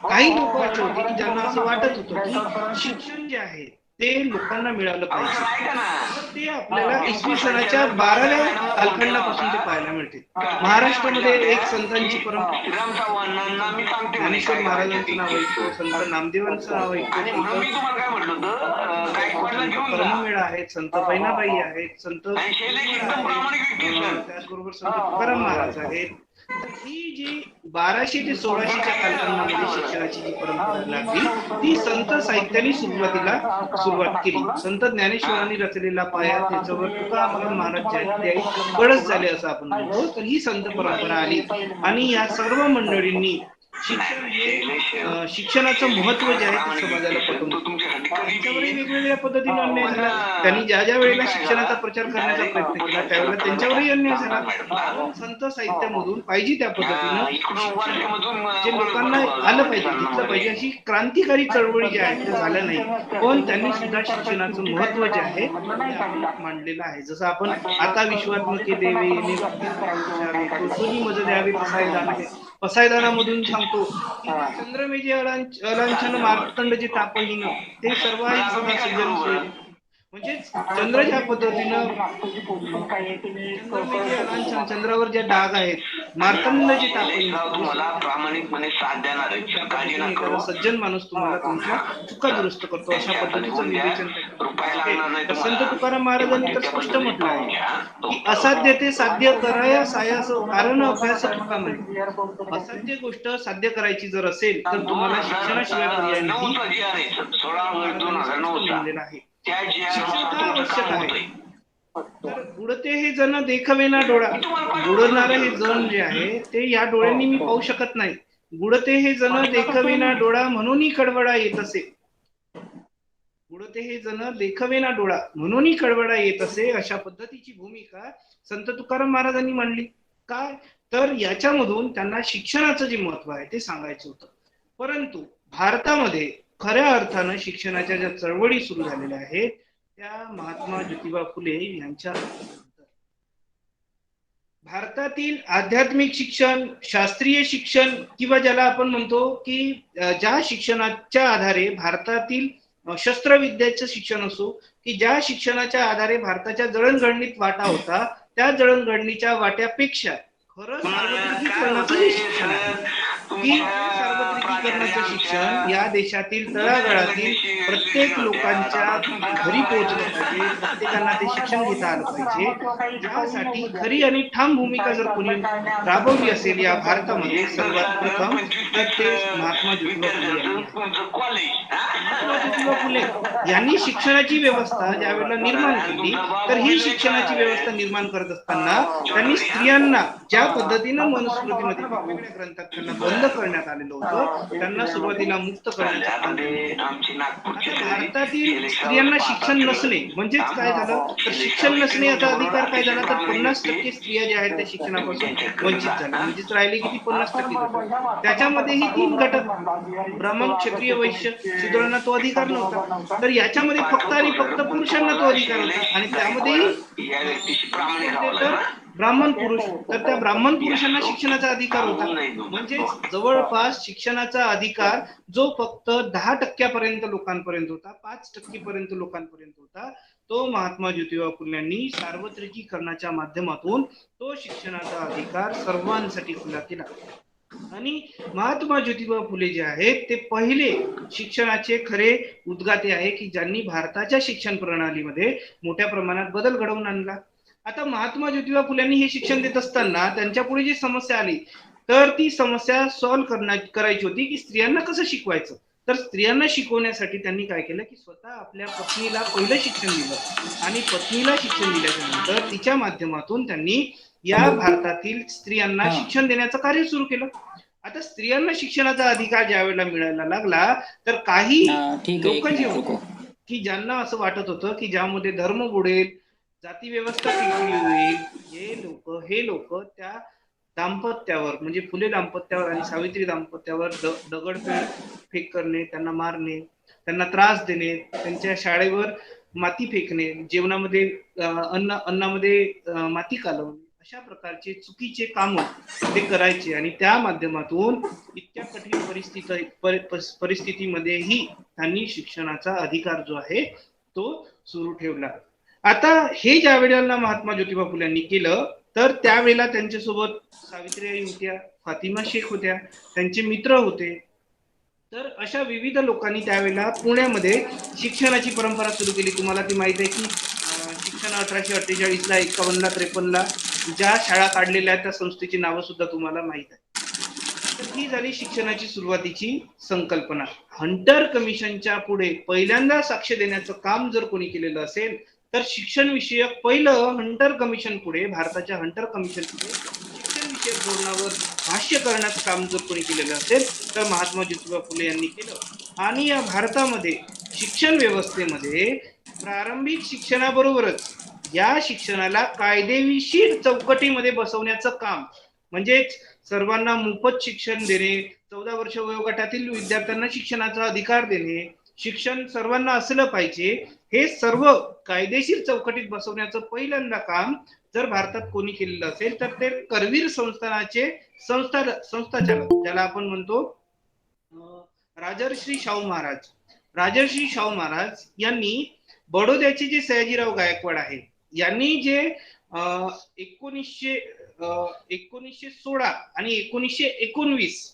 काही लोक असे होते की ज्यांना असं वाटत होतं की शिक्षण जे आहे ते लोकांना मिळालं पाहिजे. ते आपल्याला इसवी सनाच्या 12व्या कालखंडापासून ते पाहायला मिळते. महाराष्ट्रामध्ये एक संतांची परंपरा, ज्ञानेश्वर महाराजांचं नाव ऐकतो, संत नामदेवांचं नाव ऐकतो, कर्ममेळा आहेत, संत बहिणाबाई आहेत, संत त्याचबरोबर संत तुकाराम महाराज आहेत. ही जी 1200 ते 1600च्या कालखंडामध्ये शिक्षणाची जी परंपरा लागली ती संत साहित्याने सुरुवात केली. संत ज्ञानेश्वरांनी रचलेला पाया त्याच्यावर तुकाराम महाराज बळच झाले असं आपण म्हणतो. तर ही संत परंपरा आली आणि या सर्व मंडळींनी शिक्षण हे शिक्षणाचं महत्व जे आहे ते समाजाला पटवून त्यांच्यावरही वेगवेगळ्या पद्धतीने अन्याय झाला. त्यांनी ज्या ज्या वेळेला शिक्षणाचा प्रचार करण्याचा प्रयत्न केला त्यावेळेला त्यांच्यावरही अन्याय झाला. संत साहित्यामधून पाहिजे त्या पद्धतीनं जे लोकांना आलं पाहिजे, घेतलं पाहिजे अशी क्रांतिकारी चळवळी जी आहे त्या झाल्या नाही. पण त्यांनी सुद्धा शिक्षणाचं महत्व जे आहे ते मांडलेलं आहे. जसं आपण आता विश्वात्मके देवे सोनी मज द्यावे पसायदानामधून सांगतो चंद्रमेजे अलांछन मार्तंड जे तापहीन ते सर्व म्हणजे चंद्र ज्या पद्धतीनं चंद्रावर ज्या डाग आहेत, मार्तंड जे तापहीन प्रामाणिकपणे साथ देणार सज्जन माणूस तुम्हाला तुमच्या चुका दुरुस्त करतो अशा पद्धतीचं विवेचन. संत तुकाराम महाराजांनी तर स्पष्ट म्हटलं आहे की असाध्य ते साध्य कराया सायास कारण अभ्यास तुका म्हणे. असाध्य गोष्ट साध्य करायची जर असेल तर तुम्हाला शिक्षणाशिवाय पर्याय नाही आहे. शिक्षण का आवश्यक आहे तर बुडते हे जण देखवेना डोळा, बुडणारे हे जण जे आहे ते या डोळ्यांनी मी पाहू शकत नाही. बुडते हे जण देखवेना डोळा म्हणून कडवडा येत असे. बुडते हे जण देखवेना डोळा म्हणून कडवडा येत असे अशा पद्धतीची भूमिका संत तुकाराम महाराजांनी मांडली. काय तर याच्यामधून त्यांना शिक्षणाचं जे महत्व आहे ते सांगायचं होतं. परंतु भारतामध्ये खऱ्या अर्थानं शिक्षणाच्या ज्या चळवळी सुरू झालेल्या आहेत त्या महात्मा ज्योतिबा फुले यांच्या भारतातील आध्यात्मिक शिक्षण, शास्त्रीय शिक्षण किंवा ज्याला आपण म्हणतो की ज्या शिक्षणाच्या आधारे भारतातील शस्त्रविद्याचं शिक्षण असो की ज्या शिक्षणाच्या आधारे भारताच्या जडणघडणीत वाटा होता त्या जडणघडणीच्या वाट्यापेक्षा खरं सार्वत्रिकीकरणाचं शिक्षण आहे की सार्वत्रिकीकरणाचं शिक्षण या देशातील तळागाळातील प्रत्येक लोकांच्या घरी पोहोचलं पाहिजे, प्रत्येकांना ते शिक्षण घेता आलं पाहिजे. यासाठी खरी आणि ठाम भूमिका जर कोणी राबवली असेल या भारतामध्ये सर्वात प्रथम तर ते महात्मा ज्योतिबा फुले यांनी शिक्षणाची व्यवस्था ज्यावेळेला निर्माण केली तर ही शिक्षणाची व्यवस्था निर्माण करत असताना त्यांनी स्त्रियांना ज्या पद्धतीनं मनुस्मृतीमध्ये वेगवेगळ्या ग्रंथात त्यांना बंद करण्यात आलेलं होतं त्यांना सुरुवातीला मुक्त करण्यात. भारतातील स्त्रियांना शिक्षण नसणे म्हणजेच काय झालं तर शिक्षण नसणे याचा अधिकार काय झाला तर 50% स्त्रिया ज्या आहेत त्या शिक्षणापासून वंचित झाल्या. म्हणजेच राहिले किती 50%. त्याच्यामध्येही 3 घटक ब्राह्मण, क्षत्रिय, वैश्य, शूद्रांना तो अधिकार नव्हता. तर याच्यामध्ये फक्त आणि फक्त पुरुषांना तो अधिकार होता आणि त्यामध्ये ब्राह्मण पुरुष, तर त्या ब्राह्मण पुरुषांना शिक्षणाचा अधिकार होता. म्हणजे जवळपास शिक्षणाचा अधिकार जो फक्त 10% लोकांपर्यंत होता, 5% लोकांपर्यंत होता, तो महात्मा ज्योतिबा फुल्यांनी सार्वत्रिकीकरणाच्या माध्यमातून तो शिक्षणाचा अधिकार सर्वांसाठी खुला केला. आणि महात्मा ज्योतिबा फुले जे आहेत ते पहिले शिक्षणाचे खरे उद्गाते आहे की ज्यांनी भारताच्या शिक्षण प्रणालीमध्ये मोठ्या प्रमाणात बदल घडवून आणला. आता महात्मा ज्योतिबा फुल्यांनी हे शिक्षण देत असताना त्यांच्या पुढे जी समस्या आली, तर ती समस्या सॉल्व्ह करायची होती की स्त्रियांना कसं शिकवायचं. तर स्त्रियांना शिकवण्यासाठी त्यांनी काय केलं की स्वतः आपल्या पत्नीला पहिलं शिक्षण दिलं आणि पत्नीला शिक्षण दिल्याच्या नंतर तिच्या माध्यमातून त्यांनी या भारतातील स्त्रियांना शिक्षण देण्याचं कार्य सुरू केलं. आता स्त्रियांना शिक्षणाचा अधिकार ज्या वेळेला मिळायला लागला, तर काही लोक जे होते की ज्यांना असं वाटत होतं की ज्यामध्ये धर्म बुडेल, जाती व्यवस्था टिकली होईल, हे लोक त्या दाम्पत्यावर म्हणजे फुले दाम्पत्यावर आणि सावित्री दाम्पत्यावर दगडफेक करणे, त्यांना मारणे, त्यांना त्रास देणे, त्यांच्या शाळेवर माती फेकणे, जेवणामध्ये अन्नामध्ये माती कालवणे, अशा प्रकारचे चुकीचे काम ते करायचे. आणि त्या माध्यमातून इतक्या कठीण परिस्थितीमध्येही त्यांनी शिक्षणाचा अधिकार जो आहे तो सुरू ठेवला. आता हे ज्या वेळेला महात्मा ज्योतिबा फुल्यांनी केलं, तर त्यावेळेला त्यांच्यासोबत सावित्रीबाई होत्या, फातिमा शेख होत्या, त्यांचे मित्र होते. तर अशा विविध लोकांनी त्यावेळेला पुण्यामध्ये शिक्षणाची परंपरा सुरू केली. तुम्हाला ती माहिती आहे की शिक्षण 1848ला, 51ला, 53ला ज्या शाळा काढलेल्या त्या संस्थेची नावं सुद्धा तुम्हाला माहित आहे. तर ही झाली शिक्षणाची सुरुवातीची संकल्पना. हंटर कमिशनच्या पुढे पहिल्यांदा साक्ष देण्याचं काम जर कोणी केलेलं असेल, तर शिक्षण विषयक पहिलं हंटर कमिशन पुढे, भारताच्या हंटर कमिशन पुढे शिक्षण विषयक धोरणावर भाष्य करण्याचं काम जर कोणी केलेलं असेल, तर महात्मा ज्योतिबा फुले यांनी केलं. आणि या भारतामध्ये शिक्षण व्यवस्थेमध्ये प्रारंभिक शिक्षणाबरोबरच या शिक्षणाला कायदेशीर चौकटीमध्ये बसवण्याचं काम, म्हणजेच सर्वांना मोफत शिक्षण देणे, 14 वर्ष वयोगटातील विद्यार्थ्यांना शिक्षणाचा अधिकार देणे, शिक्षण सर्वांना असलं पाहिजे, हे सर्व कायदेशीर चौकटीत बसवण्याचं पहिल्यांदा काम जर भारतात कोणी केलेलं असेल, तर ते करवीर संस्थानाचे संस्थाचालक, ज्याला आपण म्हणतो राजर्षी शाहू महाराज यांनी बडोद्याचे जे सयाजीराव गायकवाड आहे, यांनी जे 1916 आणि 1919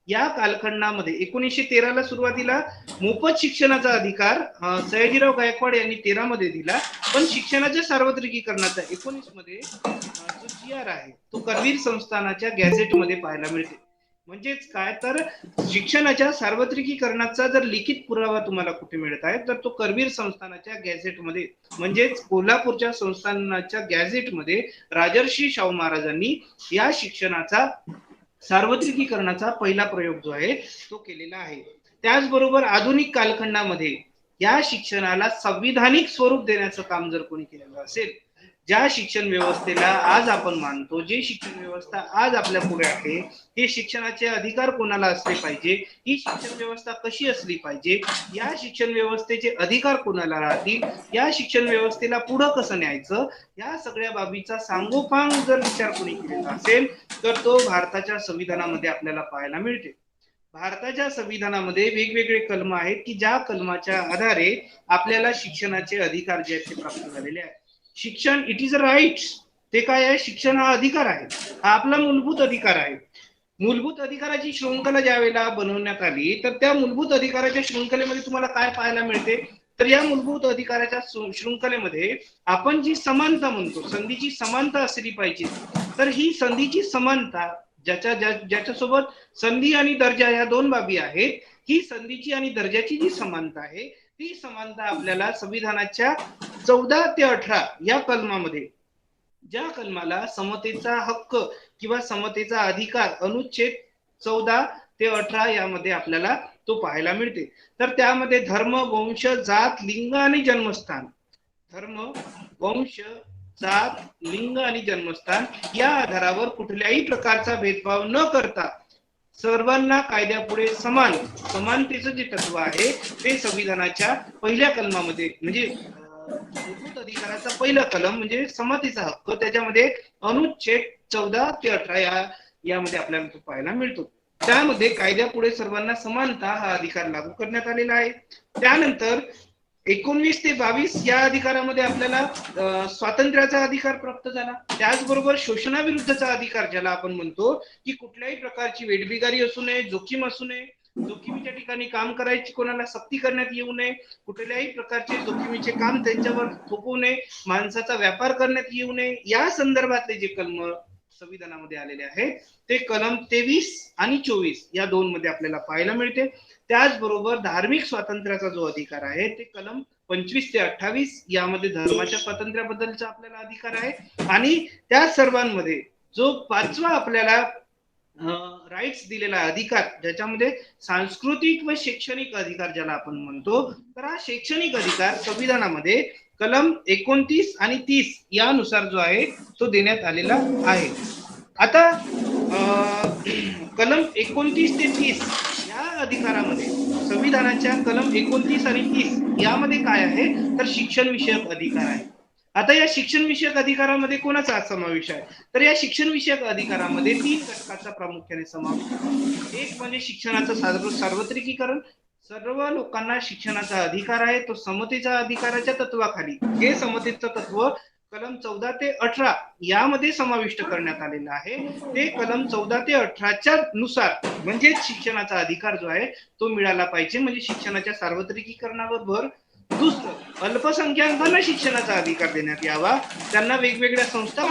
या कालखंडामध्ये 1913ला सुरुवातीला मोफत शिक्षणाचा अधिकार सयाजीराव गायकवाड यांनी 13 मध्ये दिला, पण शिक्षणाच्या सार्वत्रिकीकरणाचा 19 मध्ये जो GR आहे तो करवीर संस्थानाच्या गॅझेटमध्ये पाहायला मिळते. म्हणजेच काय, तर शिक्षणाच्या सार्वत्रिकीकरणाचा जर लिखित पुरावा तुम्हाला कुठे मिळत आहे, तर तो करवीर संस्थानाच्या गॅझेटमध्ये, म्हणजेच कोल्हापूरच्या संस्थानाच्या गॅझेटमध्ये राजर्षी शाहू महाराजांनी या शिक्षणाचा सार्वत्रिकीकरणाचा पहिला प्रयोग जो आहे तो केलेला आहे. त्याचबरोबर आधुनिक कालखंडामध्ये या शिक्षणाला संविधानिक स्वरूप देण्याचं काम जर कोणी केलेलं असेल, ज्या शिक्षण व्यवस्थेला आज आपण मानतो, जे शिक्षण व्यवस्था आज आपल्या पुढे आहे, हे शिक्षणाचे अधिकार कोणाला असले पाहिजे, ही शिक्षण व्यवस्था कशी असली पाहिजे, या शिक्षण व्यवस्थेचे अधिकार कोणाला राहतील, या शिक्षण व्यवस्थेला पुढं कसं न्यायचं, या सगळ्या बाबीचा सांगोपांग जर विचार कोणी केलेला असेल, तर तो भारताच्या संविधानामध्ये आपल्याला पाहायला मिळते. भारताच्या संविधानामध्ये वेगवेगळे कलम आहेत की ज्या कलमाच्या आधारे आपल्याला शिक्षणाचे अधिकार जे आहेत ते प्राप्त झालेले आहेत. शिक्षण इट इज अ राईट, ते काय आहे, शिक्षण हा अधिकार आहे, हा आपला मूलभूत अधिकार आहे. मूलभूत अधिकाराची शृंखला ज्या वेळेला बनवण्यात आली, तर त्या मूलभूत अधिकाराच्या शृंखलेमध्ये तुम्हाला काय पाहायला मिळते, तर या मूलभूत अधिकाराच्या शृंखलेमध्ये आपण जी समानता म्हणतो, संधीची समानता असली पाहिजे. तर ही संधीची समानता, ज्याच्यासोबत संधी आणि दर्जा या दोन बाबी आहेत, ही संधीची आणि दर्जाची जी समानता आहे, ती समानता आपल्याला संविधानाच्या 14 ते 18 या कलमामध्ये, ज्या कलमाला समतेचा हक्क किंवा समतेचा अधिकार अनुच्छेद 14 ते 18 यामध्ये आपल्याला तो पाहायला मिळते. तर त्यामध्ये धर्म, वंश, जात, लिंग आणि जन्मस्थान, धर्म, वंश, जात, लिंग आणि जन्मस्थान या आधारावर कुठल्याही प्रकारचा भेदभाव न करता सर्वांना कायद्यापुढे समानतेचं जे तत्व आहे ते संविधानाच्या पहिल्या कलमामध्ये, म्हणजे मूलभूत अधिकाराचा पहिला कलम म्हणजे संमतीचा हक्क, त्याच्यामध्ये अनुच्छेद 14 ते 18 यामध्ये आपल्याला तो पाहायला मिळतो. त्यामध्ये कायद्यापुढे सर्वांना समानता हा अधिकार लागू करण्यात आलेला आहे. त्यानंतर 19 ते 22 या अधिकारामध्ये आपल्याला स्वातंत्र्याचा अधिकार प्राप्त झाला. त्याचबरोबर शोषणाविरुद्धचा अधिकार, ज्याला आपण म्हणतो की कुठल्याही प्रकारची वेठबिगारी असू नये, जोखीम असू नये, जोखमीच्या ठिकाणी काम करायची कोणाला सक्ती करण्यात येऊ नये, कुठल्याही प्रकारचे जोखमीचे काम त्यांच्यावर थोपवू नये, माणसाचा व्यापार करण्यात येऊ नये, या संदर्भातले जे कलम संविधानामध्ये आलेले आहेत ते कलम 23 आणि 24 या दोन मध्ये आपल्याला पाहायला मिळते. त्याचबरोबर धार्मिक स्वातंत्र्याचा जो अधिकार आहे ते कलम 25 ते 28 यामध्ये धर्माच्या स्वातंत्र्याबद्दलचा आपल्याला अधिकार आहे. आणि त्या सर्वांमध्ये जो पाचवा आपल्याला राईट्स दिलेला अधिकार, ज्याच्यामध्ये सांस्कृतिक व शैक्षणिक अधिकार ज्याला आपण म्हणतो, तर हा शैक्षणिक अधिकार संविधानामध्ये कलम 29 आणि 30 यानुसार जो आहे तो देण्यात आलेला आहे. आता कलम 29 ते 30 या अधिकारामध्ये, संविधानाच्या कलम 29 आणि 30 यामध्ये काय आहे तर शिक्षण विषयक अधिकार आहे. आता या शिक्षण विषयक अधिकारामध्ये कोणाचा समावेश आहे तर या शिक्षण विषयक अधिकारामध्ये 3 घटकाचा प्रामुख्याने समावेश आहे. एक म्हणजे शिक्षणाचं सार्वत्रिकीकरण, सर्व लोकांना शिक्षणाचा अधिकार आहे, तो समतेचा अधिकाराच्या तत्वाखाली, हे समतेचं तत्व कलम 14 ते 18 यामध्ये समाविष्ट करण्यात आलेलं आहे. ते कलम 14 ते 18च्या नुसार म्हणजे शिक्षणाचा अधिकार जो आहे तो मिळाला पाहिजे, म्हणजे शिक्षणाच्या सार्वत्रिकीकरणावर भर. दुसरं, अल्पसंख्याकांना शिक्षणाचा अधिकार देण्यात यावा, त्यांना वेगवेगळ्या संस्था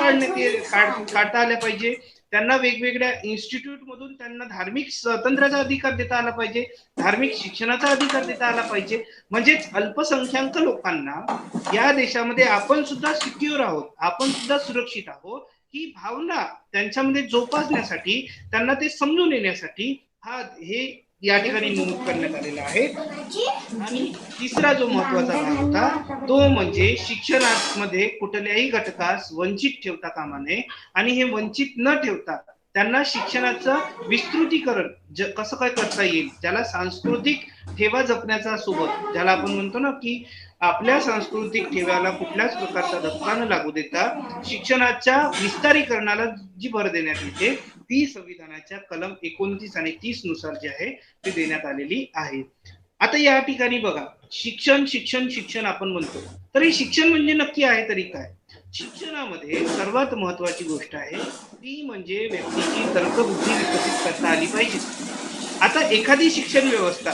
काढता आल्या पाहिजे, त्यांना वेगवेगळ्या इन्स्टिट्यूट मधून त्यांना धार्मिक स्वातंत्र्याचा अधिकार देता आला पाहिजे, धार्मिक शिक्षणाचा अधिकार देता आला पाहिजे. म्हणजेच अल्पसंख्याक लोकांना या देशामध्ये आपण सुद्धा सिक्युअर आहोत, आपण सुद्धा सुरक्षित आहोत, ही भावना त्यांच्यामध्ये जोपासण्यासाठी, त्यांना ते समजून येण्यासाठी हे या ठिकाणी नमूद करण्यात आलेला आहे. आणि तिसरा जो महत्वाचा भाग होता तो म्हणजे शिक्षणामध्ये कुठल्याही घटकास वंचित ठेवता कामा नये, आणि हे वंचित न ठेवता त्यांना शिक्षणाचं विस्तृतीकरण कसं काय करता येईल, ज्याला सांस्कृतिक ठेवा जपण्याचा सोबत, ज्याला आपण म्हणतो ना की आपल्या सांस्कृतिक ठेव्याला कुठल्याच प्रकारचा धक्का न लागू देता शिक्षणाच्या विस्तारीकरणाला जी भर देण्यात येते ती संविधानाच्या कलम 29 आणि 30 नुसार जी आहे ती देण्यात आलेली आहे. आता या ठिकाणी बघा, शिक्षण शिक्षण शिक्षण आपण म्हणतो, तर हे शिक्षण म्हणजे नक्की आहे तरी काय? शिक्षणामध्ये सर्वात महत्वाची गोष्ट आहे ती म्हणजे व्यक्तीची तर्कबुद्धी विकसित करता आली पाहिजे. आता एखादी शिक्षण व्यवस्था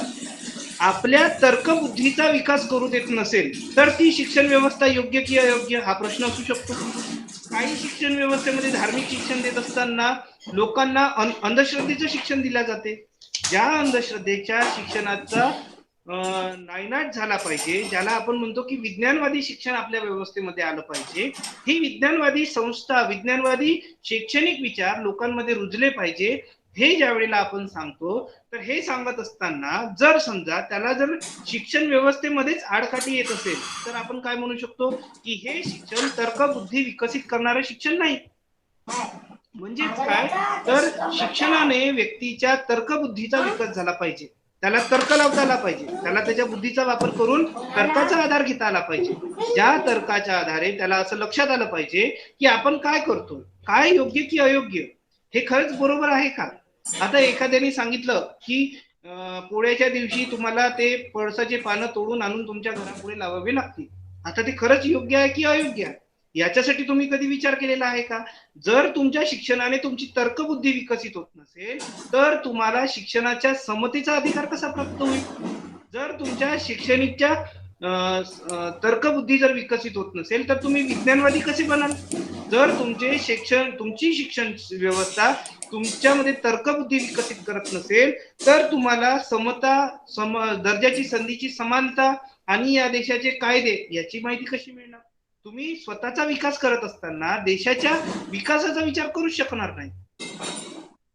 आपल्या तर्कबुद्धीचा विकास करू देत नसेल तर ती शिक्षण व्यवस्था योग्य की अयोग्य हा प्रश्न असू शकतो. काही शिक्षण व्यवस्थेमध्ये धार्मिक शिक्षण देत असताना लोकांना अंधश्रद्धेचं शिक्षण दिले जाते. ज्या अंधश्रद्धेच्या शिक्षणाचा नायनाट झाला पाहिजे, ज्याला आपण म्हणतो की विज्ञानवादी शिक्षण आपल्या व्यवस्थेमध्ये आलं पाहिजे, ही विज्ञानवादी संस्था, विज्ञानवादी शैक्षणिक विचार लोकांमध्ये रुजले पाहिजे, हे ज्या वेळेला आपण सांगतो तर हे सांगत असताना जर समजा त्याला जर शिक्षण व्यवस्थेमध्येच आडकाठी येत असेल तर आपण काय म्हणू शकतो की हे शिक्षण तर्कबुद्धी विकसित करणारं शिक्षण नाही. म्हणजेच काय तर शिक्षणाने व्यक्तीच्या तर्कबुद्धीचा विकास झाला पाहिजे, त्याला तर्क लावता आला पाहिजे, त्याला त्याच्या बुद्धीचा वापर करून तर्काचा आधार घेता आला पाहिजे. ज्या तर्काच्या आधारे त्याला असं लक्षात आलं पाहिजे की आपण काय करतो, काय योग्य की अयोग्य, हे खरंच बरोबर आहे का. आता एखाद्याने सांगितलं की पोळ्याच्या दिवशी तुम्हाला ते पळसाचे पानं तोडून आणून तुमच्या घरापुढे लावावे लागतील, आता ते खरंच योग्य आहे की अयोग्य आहे याच्यासाठी तुम्ही कधी विचार केलेला आहे का? जर तुमच्या शिक्षणाने तुमची तर्कबुद्धी विकसित होत नसेल तर तुम्हाला शिक्षणाच्या समतेचा अधिकार कसा प्राप्त होईल? जर तुमच्या शैक्षणिकच्या तर्कबुद्धी जर विकसित होत नसेल तर तुम्ही विज्ञानवादी कसे बनाल? जर तुमची शिक्षण व्यवस्था तुमच्यामध्ये तर्कबुद्धी विकसित करत नसेल तर तुम्हाला दर्जाची संधीची समानता आणि या देशाचे कायदे याची माहिती कशी मिळणार? तुम्ही स्वतःचा विकास करत असताना देशाच्या विकासाचा विचार करू शकणार नाही.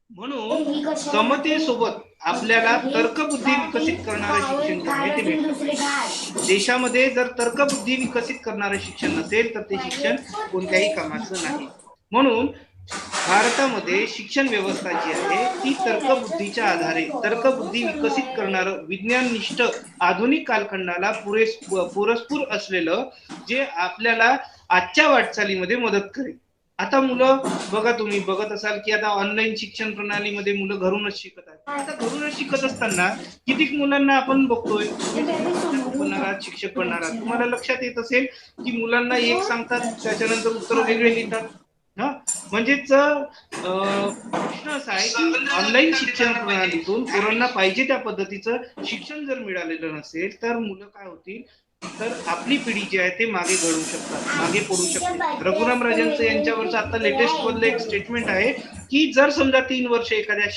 म्हणून समतेसोबत आपल्याला तर्कबुद्धी विकसित करणारे शिक्षण आहे ते भेटतं. देशामध्ये जर तर्कबुद्धी विकसित करणारे शिक्षण नसेल तर ते शिक्षण कोणत्याही कामाचं नाही. म्हणून भारतामध्ये शिक्षण व्यवस्था जी आहे ती तर्कबुद्धीच्या आधारे तर्कबुद्धी विकसित करणारं विज्ञाननिष्ठ आधुनिक कालखंडाला पुरेपूर असलेलं जे आपल्याला आजच्या वाटचालीमध्ये मदत करेल. आता मुलं बघा, तुम्ही बघत असाल की आता ऑनलाईन शिक्षण प्रणालीमध्ये मुलं घरूनच शिकत आहेत. आता घरूनच शिकत असताना कितीक मुलांना आपण बघतोय, शिक्षक बनणारा तुम्हाला लक्षात येत असेल की मुलांना एक सांगतात त्याच्यानंतर उत्तर वेगळे लिहितात. हा, म्हणजेच प्रश्न असा आहे की ऑनलाईन शिक्षण प्रणालीतून पोरांना पाहिजे त्या पद्धतीचं शिक्षण जर मिळालेलं नसेल तर मुलं काय होतील, तर आपली पिढी जी आहे ते मागे घडू शकतात, मागे पडू शकते. रघुराम राजांचं यांच्यावरचं आता लेटेस्ट मधलं एक स्टेटमेंट आहे की जर समजा 3 वर्ष एखाद्या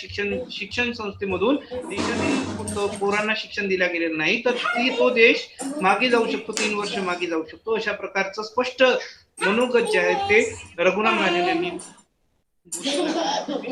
शिक्षण संस्थेमधून देशातील पोरांना शिक्षण दिल्या गेलेलं नाही तर तो देश मागे जाऊ शकतो, 3 वर्ष मागे जाऊ शकतो. अशा प्रकारचं स्पष्ट मनोगत जे आहे ते रघुराम राजन यांनी.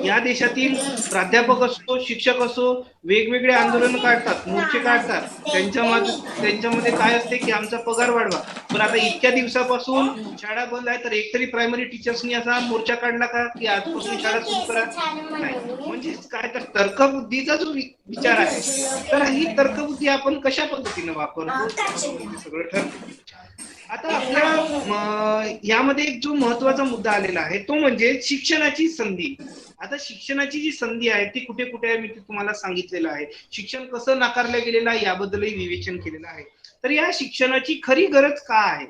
या देशातील प्राध्यापक असो, शिक्षक असो, वेगवेगळे आंदोलन काढतात, मोर्चे काढतात. त्यांच्यामध्ये काय असते की आमचा पगार वाढवा. पण आता इतक्या दिवसापासून शाळा बंद आहे तर एकतरी प्रायमरी टीचर्सनी असा मोर्चा काढला का की आजपासून शाळा सुरू करा? नाही. म्हणजे काय, तर तर्कबुद्धीचा जो विचार आहे तर ही तर्कबुद्धी आपण कशा पद्धतीने वापरतो सगळं ठरतं. आता आपल्या यामध्ये एक जो महत्वाचा मुद्दा आलेला आहे तो म्हणजे शिक्षणाची संधी. आता शिक्षणाची जी संधी आहे ती कुठे कुठे आहे मी तुम्हाला सांगितलेलं आहे. शिक्षण कसं नाकारलं गेलेलं आहे याबद्दलही विवेचन केलेलं आहे. तर या शिक्षणाची खरी गरज काय आहे,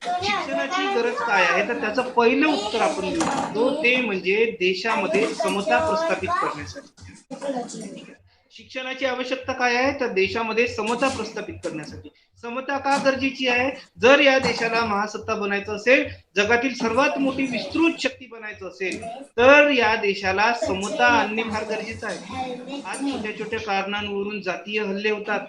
शिक्षणाची गरज काय आहे, तर त्याचं पहिलं उत्तर आपण देऊ शकतो ते म्हणजे देशामध्ये समता प्रस्थापित करण्यासाठी. शिक्षणाची आवश्यकता काय आहे, तर देशामध्ये समता प्रस्थापित करण्यासाठी. समता का गरजेची आहे, जर या देशाला महासत्ता बनायचं असेल, जगातील सर्वात मोठी विस्तृत शक्ती बनायचं असेल तर या देशाला समता आणणे फार गरजेचं आहे. आज छोट्या छोट्या कारणांवरून जातीय हल्ले होतात,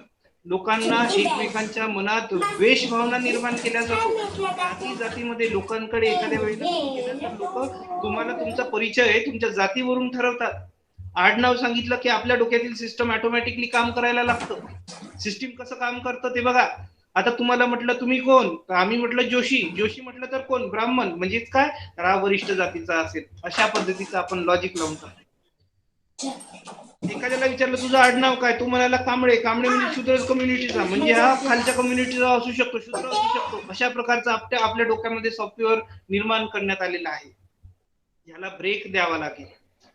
लोकांना एकमेकांच्या मनात द्वेष भावना निर्माण केल्या जातो. जातीमध्ये लोकांकडे एखाद्या वेळेला लोक तुम्हाला तुमचा परिचय तुमच्या जातीवरून ठरवतात. आडनाव सांगितलं की आपल्या डोक्यातील सिस्टम ऑटोमॅटिकली काम करायला लागतं. सिस्टीम कसं काम करतं ते बघा. आता तुम्हाला म्हटलं तुम्ही कोण, तर आम्ही म्हटलं जोशी, जोशी म्हटलं तर कोण, ब्राह्मण, म्हणजेच काय, राव वरिष्ठ जातीचा असेल. अशा पद्धतीचं आपण लॉजिक लावून टाकतो. एखाद्याला विचारलं तुझं आडनाव काय, तू म्हणाला कांबळे, कांबळे म्हणजे शूद्र कम्युनिटीचा, म्हणजे हा खालच्या कम्युनिटीचा असू शकतो, शूद्र असू शकतो. अशा प्रकारचं आपल्या डोक्यामध्ये सॉफ्टवेअर निर्माण करण्यात आलेलं आहे. याला ब्रेक द्यावा लागेल,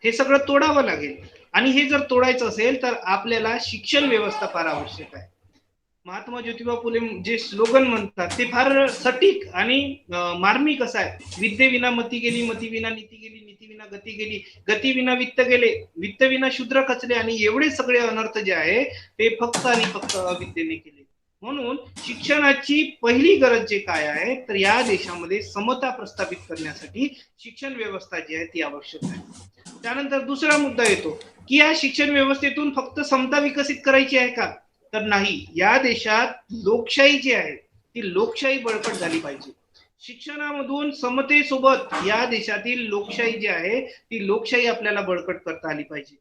हे सगळं तोडावं लागेल. आणि हे जर तोडायचं असेल तर आपल्याला शिक्षण व्यवस्था फार आवश्यक आहे. महात्मा ज्योतिबा फुले जे स्लोगन म्हणतात ते फार सटीक आणि मार्मिक असं आहे. विद्येविना मती गेली, मती विना नीती गेली, नीती विना गती गेली, गती विना वित्त गेले, वित्त विना शूद्र खचले. आणि एवढे सगळे अनर्थ जे आहे ते फक्त आणि फक्त अविद्येने केले. म्हणून शिक्षणाची पहिली गरज जे काय आहे, तर या देशामध्ये समता प्रस्थापित करण्यासाठी शिक्षण व्यवस्था जी आहे ती आवश्यक आहे. त्यानंतर दुसरा मुद्दा येतो की या शिक्षण व्यवस्थेतून फक्त समता विकसित करायची आहे का, तर नाही. या देशात लोकशाही जी आहे ती लोकशाही बळकट झाली पाहिजे. शिक्षणामधून समतेसोबत या देशातील लोकशाही जी आहे ती लोकशाही आपल्याला बळकट करता आली पाहिजे.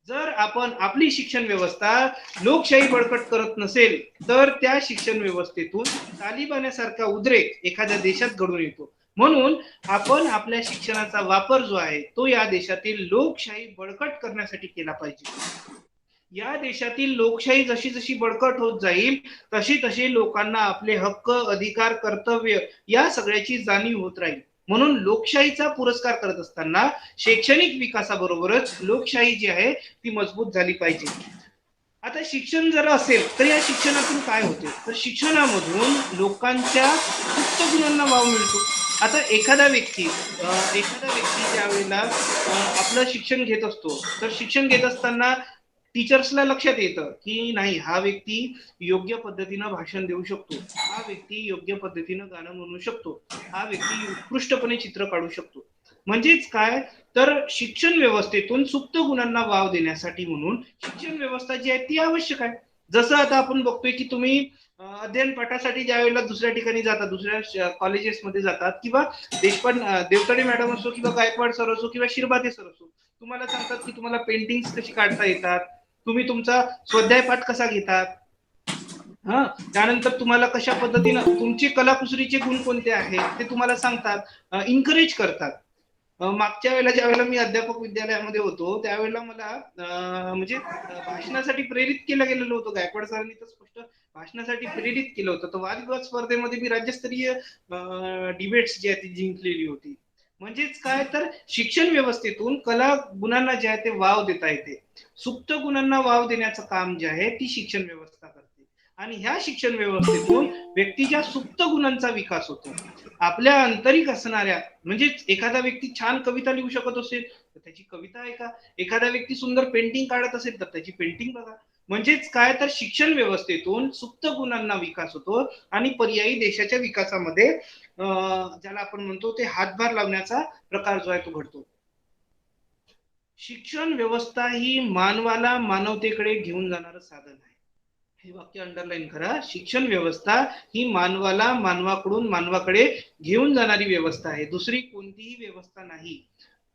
जर आपण आपली शिक्षण व्यवस्था लोकशाही बळकट करत नसेल तर त्या शिक्षण व्यवस्थेतून तालिबान्यासारखा उद्रेक एखाद्या देशात घडून येतो. म्हणून आपण आपल्या शिक्षणाचा वापर जो आहे तो या देशातील लोकशाही बळकट करण्यासाठी केला पाहिजे. या देशातील लोकशाही जशी जशी बळकट होत जाईल तशी तशी लोकांना आपले हक्क, अधिकार, कर्तव्य या सगळ्याची जाणीव होत राहील. म्हणून लोकशाहीचा पुरस्कार करत असताना शैक्षणिक विकासाबरोबरच लोकशाही जी आहे ती मजबूत झाली पाहिजे. आता शिक्षण जर असेल तर या शिक्षणातून काय होते, तर शिक्षणामधून लोकांच्या सुप्त गुणांना वाव मिळतो. आता एखादा व्यक्ती ज्या वेळेला आपलं शिक्षण घेत असतो तर शिक्षण घेत असताना टीचर्सला लक्षात येतं की नाही, हा व्यक्ती योग्य पद्धतीनं भाषण देऊ शकतो, हा व्यक्ती योग्य पद्धतीनं गाणं म्हणू शकतो, हा व्यक्ती उत्कृष्टपणे चित्र काढू शकतो. म्हणजेच काय, तर शिक्षण व्यवस्थेतून सुप्त गुणांना वाव देण्यासाठी म्हणून शिक्षण व्यवस्था जी आहे ती आवश्यक आहे. जसं आता आपण बघतोय की तुम्ही अध्ययन पाठासाठी ज्या वेळेला दुसऱ्या ठिकाणी जातात, दुसऱ्या कॉलेजेसमध्ये जातात, किंवा देवतडे मॅडम असो किंवा गायकवाड सर असो किंवा शिरभाते सर असो, तुम्हाला सांगतात की तुम्हाला पेंटिंग कशी काढता येतात, तुम्ही तुमचा स्वाध्याय पाठ कसा घेतात, त्यानंतर तुम्हाला कशा पद्धतीनं तुमची कलाकुसरीचे गुण कोणते आहेत ते तुम्हाला सांगतात, इन्करेज करतात. मागच्या वेळेला ज्या वेळेला मी अध्यापक विद्यालयामध्ये होतो त्यावेळेला मला म्हणजे भाषणासाठी प्रेरित केलं गेलेलं होतं. गायकवाड सरांनी तर स्पष्ट भाषणासाठी प्रेरित केलं होतं. तर वादविवाद स्पर्धेमध्ये मी राज्यस्तरीय डिबेट्स जी आहे ती जिंकलेली होती. म्हणजेच काय तर शिक्षण व्यवस्थेतून कला गुणांना जे आहे ते वाव देता येते. सुप्त गुणांना वाव देण्याचं काम जे आहे ती शिक्षण व्यवस्था करते आणि ह्या शिक्षण व्यवस्थेतून व्यक्तीच्या सुप्त गुणांचा विकास होतो. आपल्या आंतरिक असणाऱ्या म्हणजे एखादा व्यक्ती छान कविता लिहू शकत असेल तर त्याची कविता ऐका, एखादा व्यक्ती सुंदर पेंटिंग काढत असेल तर त्याची पेंटिंग बघा. म्हणजेच काय तर शिक्षण व्यवस्थेतून सुप्त गुणांना विकास होतो आणि पर्यायी देशाच्या विकासामध्ये ज्याला आपण म्हणतो ते हातभार लावण्याचा प्रकार जो आहे तो घडतो. शिक्षण व्यवस्था ही मानवाला मानवतेकडे घेऊन जाणारं साधन आहे. हे वाक्य अंडरलाईन करा. शिक्षण व्यवस्था ही मानवाला मानवाकडून मानवाकडे घेऊन जाणारी व्यवस्था आहे, दुसरी कोणतीही व्यवस्था नाही.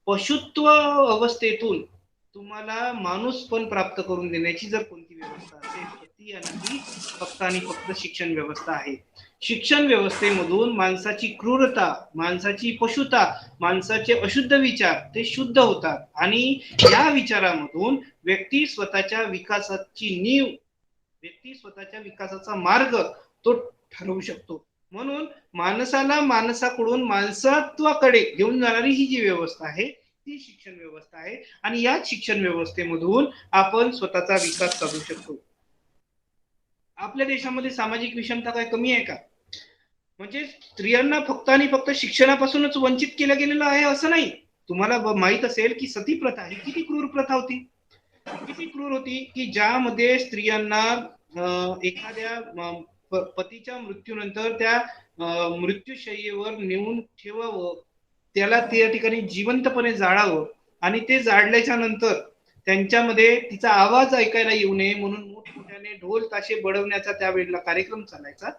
पशुत्व अवस्थेतून तुम्हाला माणूस पण प्राप्त करून देण्याची जर कोणती व्यवस्था असेल तर ती आणि फक्त आणि फक्त शिक्षण व्यवस्था आहे. शिक्षण व्यवस्थेमधून माणसाची क्रूरता, माणसाची पशुता, माणसाचे अशुद्ध विचार ते शुद्ध होतात आणि या विचारामधून व्यक्ती स्वतःच्या विकासाची नीव, व्यक्ती स्वतःच्या विकासाचा मार्ग तो ठरवू शकतो. म्हणून माणसाला माणसाकडून माणसत्वाकडे घेऊन जाणारी ही जी व्यवस्था आहे ती शिक्षण व्यवस्था आहे आणि या शिक्षण व्यवस्थेमधून आपण स्वतःचा विकास साधू शकतो. आपल्या देशामध्ये सामाजिक विषमता काय कमी आहे का? म्हणजे स्त्रियांना फक्त आणि फक्त शिक्षणापासूनच वंचित केलं गेलेलं आहे असं नाही. तुम्हाला माहित असेल की सती प्रथा ही किती क्रूर प्रथा होती, किती क्रूर होती की ज्यामध्ये स्त्रियांना एखाद्या पतीच्या मृत्यूनंतर त्या मृत्यूशय्येवर नेऊन ठेवावं, त्याला त्या ठिकाणी जिवंतपणे जाळावं आणि ते जाळल्याच्या नंतर त्यांच्यामध्ये तिचा आवाज ऐकायला येऊ नये म्हणून मोठमोठ्याने ढोल ताशे बडवण्याचा त्यावेळेला कार्यक्रम चालायचा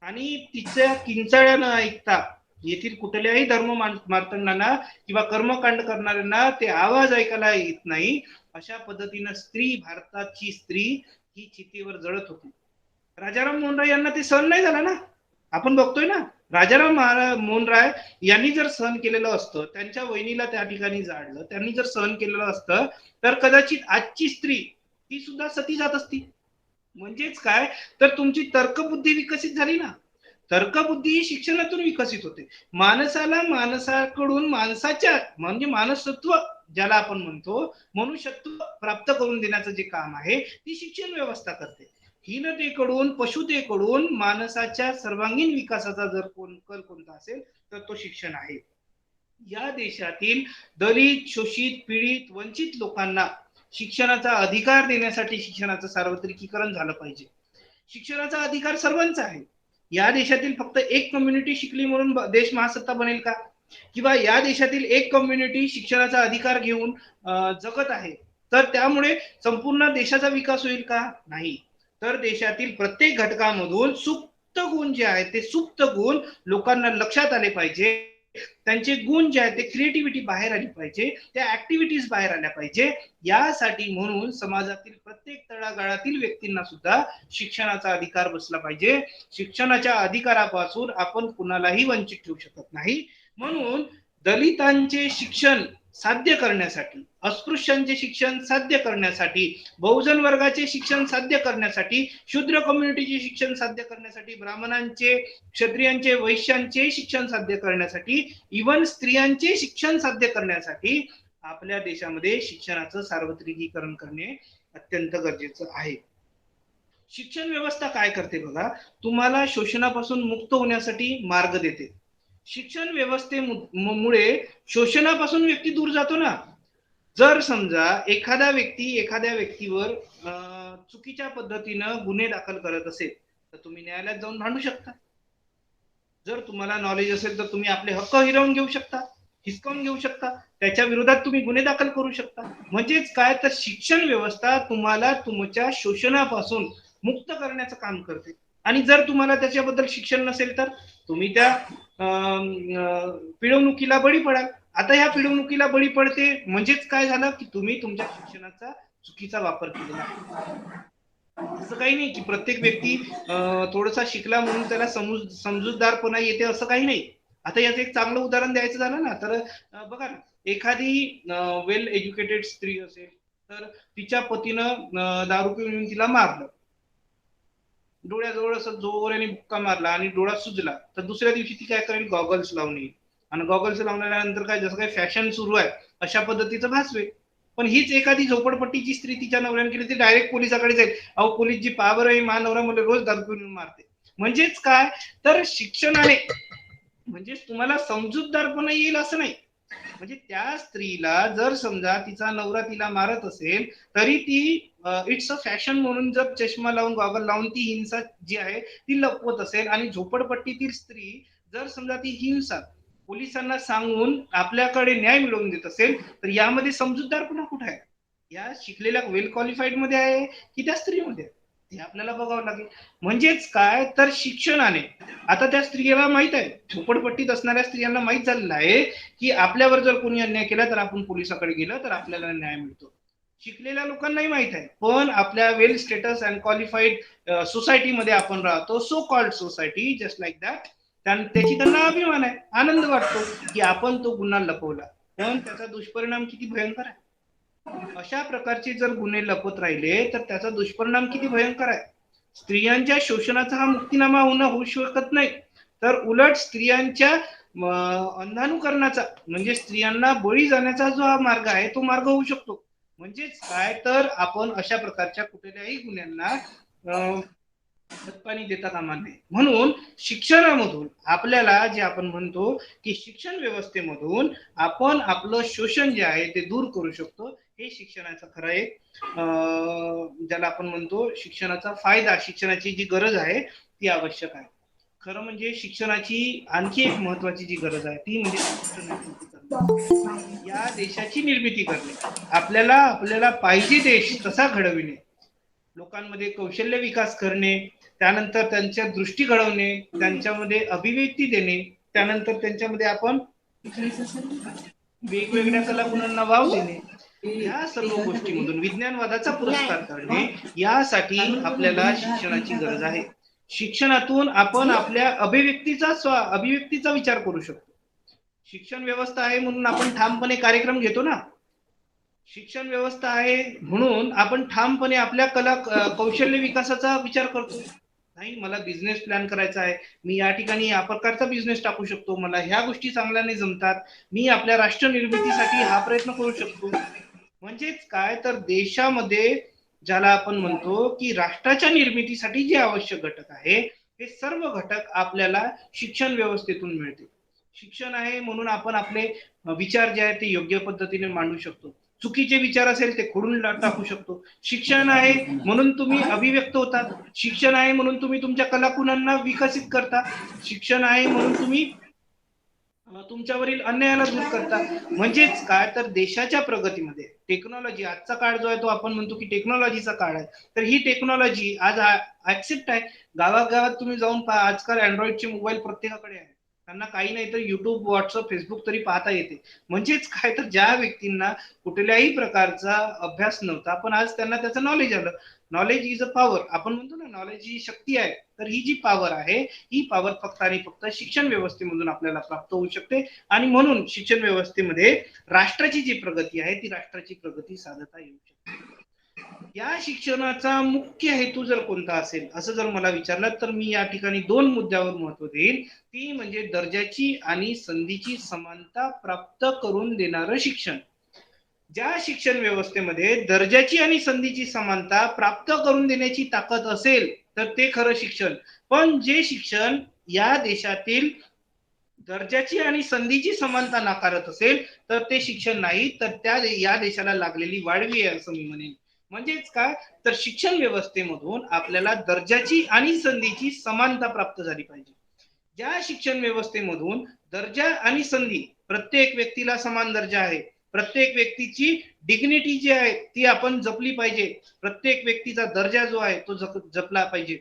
आणि तिच्या किंचाळ्या न ऐकता येथील कुठल्याही धर्म मार्तंडांना किंवा कर्मकांड करणाऱ्यांना ते आवाज ऐकायला येत नाही. अशा पद्धतीनं स्त्री, भारताची स्त्री ही चितेवर जळत होती. राजाराम मोहन राय यांना ते सहन नाही झालं ना. आपण बघतोय ना, राजाराम मोहन राय यांनी जर सहन केलेलं असतं, त्यांच्या वहिनीला त्या ठिकाणी जाळलं, त्यांनी जर सहन केलेलं असतं तर कदाचित आजची स्त्री ती सुद्धा सती जात असती. म्हणजेच काय तर तुमची तर्कबुद्धी विकसित झाली ना. तर्कबुद्धी ही शिक्षणातून विकसित होते. माणसाला माणसाकडून माणसाच्या म्हणजे मानसत्व ज्याला आपण म्हणतो मनुष्यत्व प्राप्त करून देण्याचं जे काम आहे ती शिक्षण व्यवस्था करते. हीनतेकडून पशुतेकडून माणसाच्या सर्वांगीण विकासाचा जर कल कोणता असेल तर तो शिक्षण आहे. या देशातील दलित, शोषित, पीडित, वंचित लोकांना शिक्षणाचा अधिकार देण्यासाठी शिक्षणाचं सार्वत्रिकीकरण झालं पाहिजे. शिक्षणाचा अधिकार सर्वांचा आहे. या देशातील फक्त एक कम्युनिटी शिकली म्हणून देश महासत्ता बनेल का? किंवा या देशातील एक कम्युनिटी शिक्षणाचा अधिकार घेऊन जगत आहे तर त्यामुळे संपूर्ण देशाचा विकास होईल का? नाही. तर देशातील प्रत्येक घटकामधून सुप्त गुण जे आहेत ते सुप्त गुण लोकांना लक्षात आले पाहिजे. त्यांचे गुण जे आहेत ते क्रिएटिव्हिटी बाहेर आली पाहिजे, त्या ऍक्टिव्हिटीज बाहेर आल्या पाहिजे. यासाठी म्हणून समाजातील प्रत्येक तळागाळातील व्यक्तींना सुद्धा शिक्षणाचा अधिकार बसला पाहिजे. शिक्षणाच्या अधिकारापासून आपण कुणालाही वंचित ठेवू शकत नाही. म्हणून दलितांचे शिक्षण साध्य करण्यासाठी, अस्पृश्यांचे शिक्षण साध्य करण्यासाठी, बहुजन वर्गाचे शिक्षण साध्य करण्यासाठी, शूद्र कम्युनिटीचे शिक्षण साध्य करण्यासाठी, ब्राह्मणांचे, क्षत्रियांचे, वैश्यांचे शिक्षण साध्य करण्यासाठी, इव्हन स्त्रियांचे शिक्षण साध्य करण्यासाठी आपल्या देशामध्ये शिक्षणाचं सार्वत्रिकीकरण करणे अत्यंत गरजेचं आहे. शिक्षण व्यवस्था काय करते बघा, तुम्हाला शोषणापासून मुक्त होण्यासाठी मार्ग देते. शिक्षण व्यवस्थेमुळे शोषणापासून व्यक्ती दूर जातो ना. जर समजा एखादा व्यक्ती एखाद्या व्यक्तीवर चुकीच्या पद्धतीनं गुन्हे दाखल करत असेल तर तुम्ही न्यायालयात जाऊन भांडू शकता. जर तुम्हाला नॉलेज असेल तर तुम्ही आपले हक्क हिरावून घेऊ शकता, हिसकावून घेऊ शकता, त्याच्या विरोधात तुम्ही गुन्हे दाखल करू शकता. म्हणजेच काय तर शिक्षण व्यवस्था तुम्हाला तुमच्या शोषणापासून मुक्त करण्याचं काम करते. आणि जर तुम्हाला त्याच्याबद्दल शिक्षण नसेल तर तुम्ही त्या पिळवणुकीला बळी पडाल. आता ह्या पिळवणुकीला बळी पडते म्हणजेच काय झालं की तुम्ही तुमच्या शिक्षणाचा चुकीचा वापर केलेला आहे. असं काही नाही की प्रत्येक व्यक्ती थोडासा शिकला म्हणून त्याला समजूतदारपणा येते असं काही नाही. आता याचं एक चांगलं उदाहरण द्यायचं झालं ना तर बघा ना, एखादी वेल एज्युकेटेड स्त्री असेल तर तिच्या पतीनं दारू पिऊन येऊन तिला मारलं, डोळ्याजवळ असं जोराने बुक्का मारला आणि डोळा सुजला, तर दुसऱ्या दिवशी ती काय करेल, गॉगल्स लावून येईल आणि गॉगल्स लावल्यानंतर काय, जसं काय फॅशन सुरू आहे अशा पद्धतीचं भासवे. पण हीच एखादी झोपडपट्टीची स्त्री तिच्या नवऱ्याने केली, ती डायरेक्ट पोलिसाकडे जाईल, अहो पोलीस जी पावर आहे, मा नवरा मला रोज दारू पिऊन मारते. म्हणजेच काय, तर शिक्षणाने म्हणजे तुम्हाला समजूतदारपणा येईल असं नाही. म्हणजे त्या स्त्रीला जर समजा तिचा नवरा तिला मारत असेल तरी ती इट्स अ फॅशन म्हणून जर चष्मा लावून गॉगल लावून ती हिंसा जी आहे ती लपवत असेल, आणि झोपडपट्टीतील स्त्री जर समजा ती हिंसा पोलिसांना सांगून आपल्याकडे न्याय मिळवून देत असेल, तर यामध्ये समजूतदारपणा कुठे आहे? या शिकलेल्या वेल क्वालिफाईड मध्ये आहे की त्या स्त्रीमध्ये? हे आपल्याला बघावं लागेल. म्हणजेच काय, तर शिक्षणाने आता त्या स्त्रियेला माहित आहे, झोपडपट्टीत असणाऱ्या स्त्रियांना माहित झालेलं आहे की आपल्यावर जर कोणी अन्याय केला तर आपण पोलिसाकडे गेलं तर आपल्याला न्याय मिळतो. शिकलेल्या लोकांनाही माहित आहे, पण आपल्या वेल स्टेटस अँड क्वालिफाईड सोसायटीमध्ये आपण राहतो, so called society just like that, त्याची त्यांना अभिमान आहे, आनंद वाटतो की आपण तो गुन्हा लपवला. पण त्याचा दुष्परिणाम किती भयंकर आहे. अशा प्रकारचे जर गुन्हे लपत राहिले तर त्याचा दुष्परिणाम किती भयंकर आहे. स्त्रियांच्या शोषणाचा हा मुक्तीनामा होऊ शकत नाही, तर उलट स्त्रियांच्या अंधानुकरणाचा म्हणजे स्त्रियांना बळी जाण्याचा जो हा मार्ग आहे तो मार्ग होऊ शकतो. म्हणजेच काय, तर आपण अशा प्रकारच्या कुठल्याही गुन्ह्यांना हातपाणी देता कामा नये. म्हणून शिक्षणामधून आपल्याला जे आपण म्हणतो की शिक्षण व्यवस्थेमधून आपण आपलं शोषण जे आहे ते दूर करू शकतो. हे शिक्षणाचा खरा एक ज्याला आपण म्हणतो शिक्षणाचा फायदा, शिक्षणाची जी गरज आहे ती आवश्यक आहे. खरं म्हणजे शिक्षणाची आणखी एक महत्वाची जी गरज आहे ती म्हणजे या देशाची निर्मिती करणे. आपल्याला पाहिजे देश तसा घडविणे, लोकांमध्ये कौशल्य विकास करणे, त्यानंतर त्यांच्या दृष्टी घडवणे, त्यांच्यामध्ये अभिव्यक्ती देणे, त्यानंतर त्यांच्यामध्ये आपण वेगवेगळ्या कलागुणांना वाव देणे, या सर्व गोष्टीमधून विज्ञानवादाचा पुरस्कार करणे, यासाठी आपल्याला शिक्षणाची गरज आहे. शिक्षणातून आपण आपल्या अभिव्यक्तीचा विचार करू शकतो. शिक्षण व्यवस्था आहे म्हणून आपण ठामपणे कार्यक्रम घेतो ना, शिक्षण व्यवस्था आहे म्हणून आपण ठामपणे आपल्या कौशल्य विकासाचा विचार करतो. नाही, मला बिझनेस प्लॅन करायचा आहे, मी या ठिकाणी या प्रकारचा बिझनेस टाकू शकतो, मला ह्या गोष्टी चांगल्याने जमतात, मी आपल्या राष्ट्र निर्मितीसाठी हा प्रयत्न करू शकतो. म्हणजेच काय, तर देशामध्ये ज्याला आपण म्हणतो की राष्ट्राच्या निर्मितीसाठी जे आवश्यक घटक आहे ते सर्व घटक आपल्याला शिक्षण व्यवस्थेतून मिळते. शिक्षण आहे म्हणून आपण आपले विचार जे आहेत ते योग्य पद्धतीने मांडू शकतो, चुकीचे विचार असेल ते खोडून टाकू शकतो. शिक्षण आहे म्हणून तुम्ही अभिव्यक्त होतात, शिक्षण आहे म्हणून तुम्ही तुमच्या कलागुणांना विकसित करता, शिक्षण आहे म्हणून तुम्ही तुमच्यावरील अन्यायाला दूर करता. म्हणजेच काय, तर देशाच्या प्रगतीमध्ये टेक्नॉलॉजी, आजचा काळ जो आहे तो आपण म्हणतो की टेक्नॉलॉजीचा काळ आहे, तर ही टेक्नॉलॉजी आज ऍक्सेप्ट आहे. गावागावात तुम्ही जाऊन पहा, आजकाल अँड्रॉइडचे मोबाईल प्रत्येकाकडे आहे, त्यांना काही नाही तर युट्यूब, व्हॉट्सअप, फेसबुक तरी पाहता येते. म्हणजेच काय, तर ज्या व्यक्तींना कुठल्याही प्रकारचा अभ्यास नव्हता पण आज त्यांना त्याचं नॉलेज आलं. नॉलेज इज अ पॉवर, आपण म्हणतो ना, नॉलेज ही शक्ती आहे. तर ही जी पॉवर आहे ही पॉवर फक्त आणि फक्त शिक्षण व्यवस्थेमधून आपल्याला प्राप्त होऊ शकते, आणि म्हणून शिक्षण व्यवस्थेमध्ये राष्ट्राची जी प्रगती आहे ती राष्ट्राची प्रगती साधता येऊ शकते. या शिक्षणाचा मुख्य हेतू जर कोणता असेल असं जर मला विचारलं तर मी या ठिकाणी 2 मुद्द्यावर महत्व देईल. ती म्हणजे दर्जाची आणि संधीची समानता प्राप्त करून देणारं शिक्षण. ज्या शिक्षण व्यवस्थेमध्ये दर्जाची आणि संधीची समानता प्राप्त करून देण्याची ताकद असेल तर ते खरं शिक्षण. पण जे शिक्षण या देशातील दर्जाची आणि संधीची समानता नाकारत असेल तर ते शिक्षण नाही, तर या देशाला लागलेली वाळवी आहे असं मी म्हणेन. म्हणजेच काय, तर शिक्षण व्यवस्थेमधून आपल्याला दर्जाची आणि संधीची समानता प्राप्त झाली पाहिजे. ज्या शिक्षण व्यवस्थेमधून दर्जा आणि संधी, प्रत्येक व्यक्तीला समान दर्जा आहे, प्रत्येक व्यक्तीची डिग्निटी जी आहे ती आपण जपली पाहिजे, प्रत्येक व्यक्तीचा दर्जा जो आहे तो जपला पाहिजे.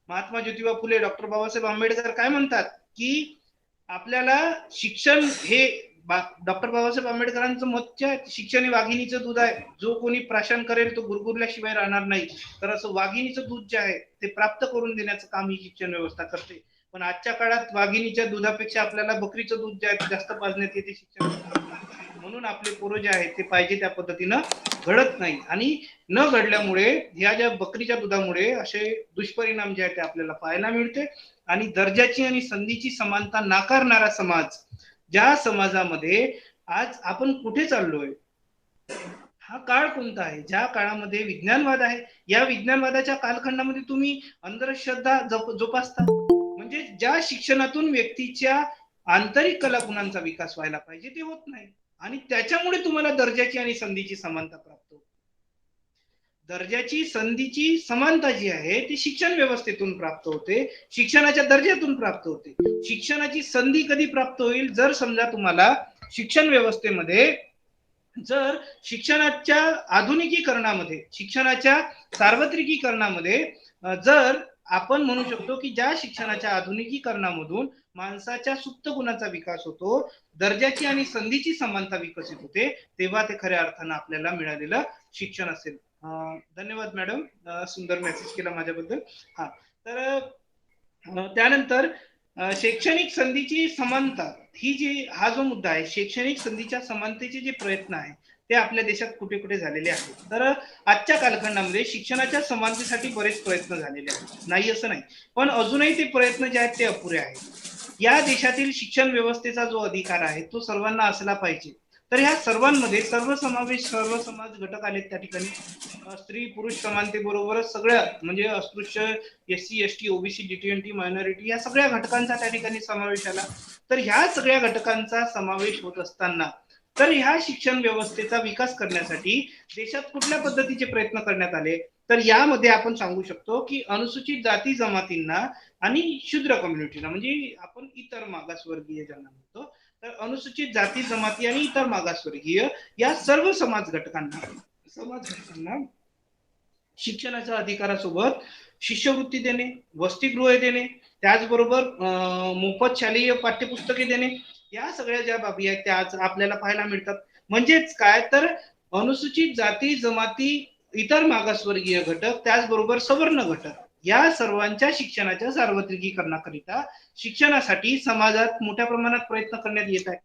महात्मा ज्योतिबा फुले, डॉक्टर बाबासाहेब आंबेडकर काय म्हणतात की आपल्याला शिक्षण हे डॉक्टर बाबासाहेब आंबेडकरांचं मत आहे, शिक्षण हे वाघिणीचं दूध आहे, जो कोणी प्राशन करेल तो गुरगुरल्याशिवाय राहणार नाही. तर असं वाघिणीचं दूध जे आहे ते प्राप्त करून देण्याचं काम ही शिक्षण व्यवस्था करते. पण आजच्या काळात वाघिणीच्या दुधापेक्षा आपल्याला बकरीचं दूध जास्त पाजण्यात येते शिक्षणामध्ये. म्हणून आपले पोरं जे आहेत ते पाहिजे त्या पद्धतीनं घडत नाही, आणि न घडल्यामुळे ह्या ज्या बकरीच्या दुधामुळे असे दुष्परिणाम जे आहेत ते आपल्याला पाहायला मिळते. आणि दर्जाची आणि संधीची समानता नाकारणारा समाज, ज्या समाजामध्ये आज आपण कुठे चाललोय, हा काळ कोणता आहे, ज्या काळामध्ये विज्ञानवाद आहे, या विज्ञानवादाच्या कालखंडामध्ये तुम्ही अंधश्रद्धा जोपासता. म्हणजे ज्या शिक्षणातून व्यक्तीच्या आंतरिक कलागुणांचा विकास व्हायला पाहिजे ते होत नाही, आणि त्याच्यामुळे तुम्हाला दर्जाची आणि संधीची समानता प्राप्त होते. दर्जाची संधीची समानता जी आहे ती शिक्षण व्यवस्थेतून प्राप्त होते, शिक्षणाच्या दर्जातून प्राप्त होते. शिक्षणाची संधी कधी प्राप्त होईल, जर समजा तुम्हाला शिक्षण व्यवस्थेमध्ये जर शिक्षणाच्या आधुनिकीकरणामध्ये, शिक्षणाच्या सार्वत्रिकीकरणामध्ये जर आपण म्हणू शकतो की ज्या शिक्षणाच्या आधुनिकीकरणामधून माणसाच्या सुप्त गुणाचा विकास होतो, दर्जाची आणि संधीची समानता विकसित होते, तेव्हा ते खऱ्या अर्थानं आपल्याला मिळालेलं शिक्षण असेल. धन्यवाद मॅडम, सुंदर मेसेज केला माझ्याबद्दल. हा, तर त्यानंतर शैक्षणिक संधीची समानता ही जी, हा जो मुद्दा आहे, शैक्षणिक संधीच्या समानतेचे जे प्रयत्न आहे ते आपल्या देशात कुठे कुठे झालेले आहेत. तर आजच्या कालखंडामध्ये शिक्षणाच्या समानतेसाठी बरेच प्रयत्न झालेले आहेत, नाही असं नाही, पण अजूनही ते प्रयत्न जे आहेत ते अपुरे आहेत. या देशातील शिक्षण व्यवस्थेचा जो अधिकार आहे तो सर्वांना असला पाहिजे. तर ह्या सर्वांमध्ये सर्व समाज घटक आलेत त्या ठिकाणी. स्त्री पुरुष समानतेबरोबरच सगळ्या, म्हणजे अस्पृश्य, SC ST OBC DTNT minority, या सगळ्या घटकांचा त्या ठिकाणी समावेश आला. तर ह्या सगळ्या घटकांचा समावेश होत असताना तर ह्या शिक्षण व्यवस्थेचा विकास करण्यासाठी देशात कुठल्या पद्धतीचे प्रयत्न करण्यात आले, तर यामध्ये आपण सांगू शकतो की अनुसूचित जाती जमातींना आणि शूद्र कम्युनिटीला, म्हणजे आपण इतर मागासवर्गीय ज्यांना म्हणतो, तर अनुसूचित जाती जमाती आणि इतर मागासवर्गीय या सर्व समाज घटकांना शिक्षणाच्या अधिकारासोबत शिष्यवृत्ती देणे, वसतिगृहे देणे, त्याचबरोबर मोफत शालेय पाठ्यपुस्तके देणे, या सगळ्या ज्या बाबी आहेत त्या आज आपल्याला पाहायला मिळतात. म्हणजेच काय, तर अनुसूचित जाती जमाती, इतर मागासवर्गीय घटक, त्याचबरोबर सवर्ण घटक, या सर्वांच्या शिक्षणाच्या सार्वत्रिकीकरणाकरिता शिक्षणासाठी समाजात मोठ्या प्रमाणात प्रयत्न करण्यात येत आहे.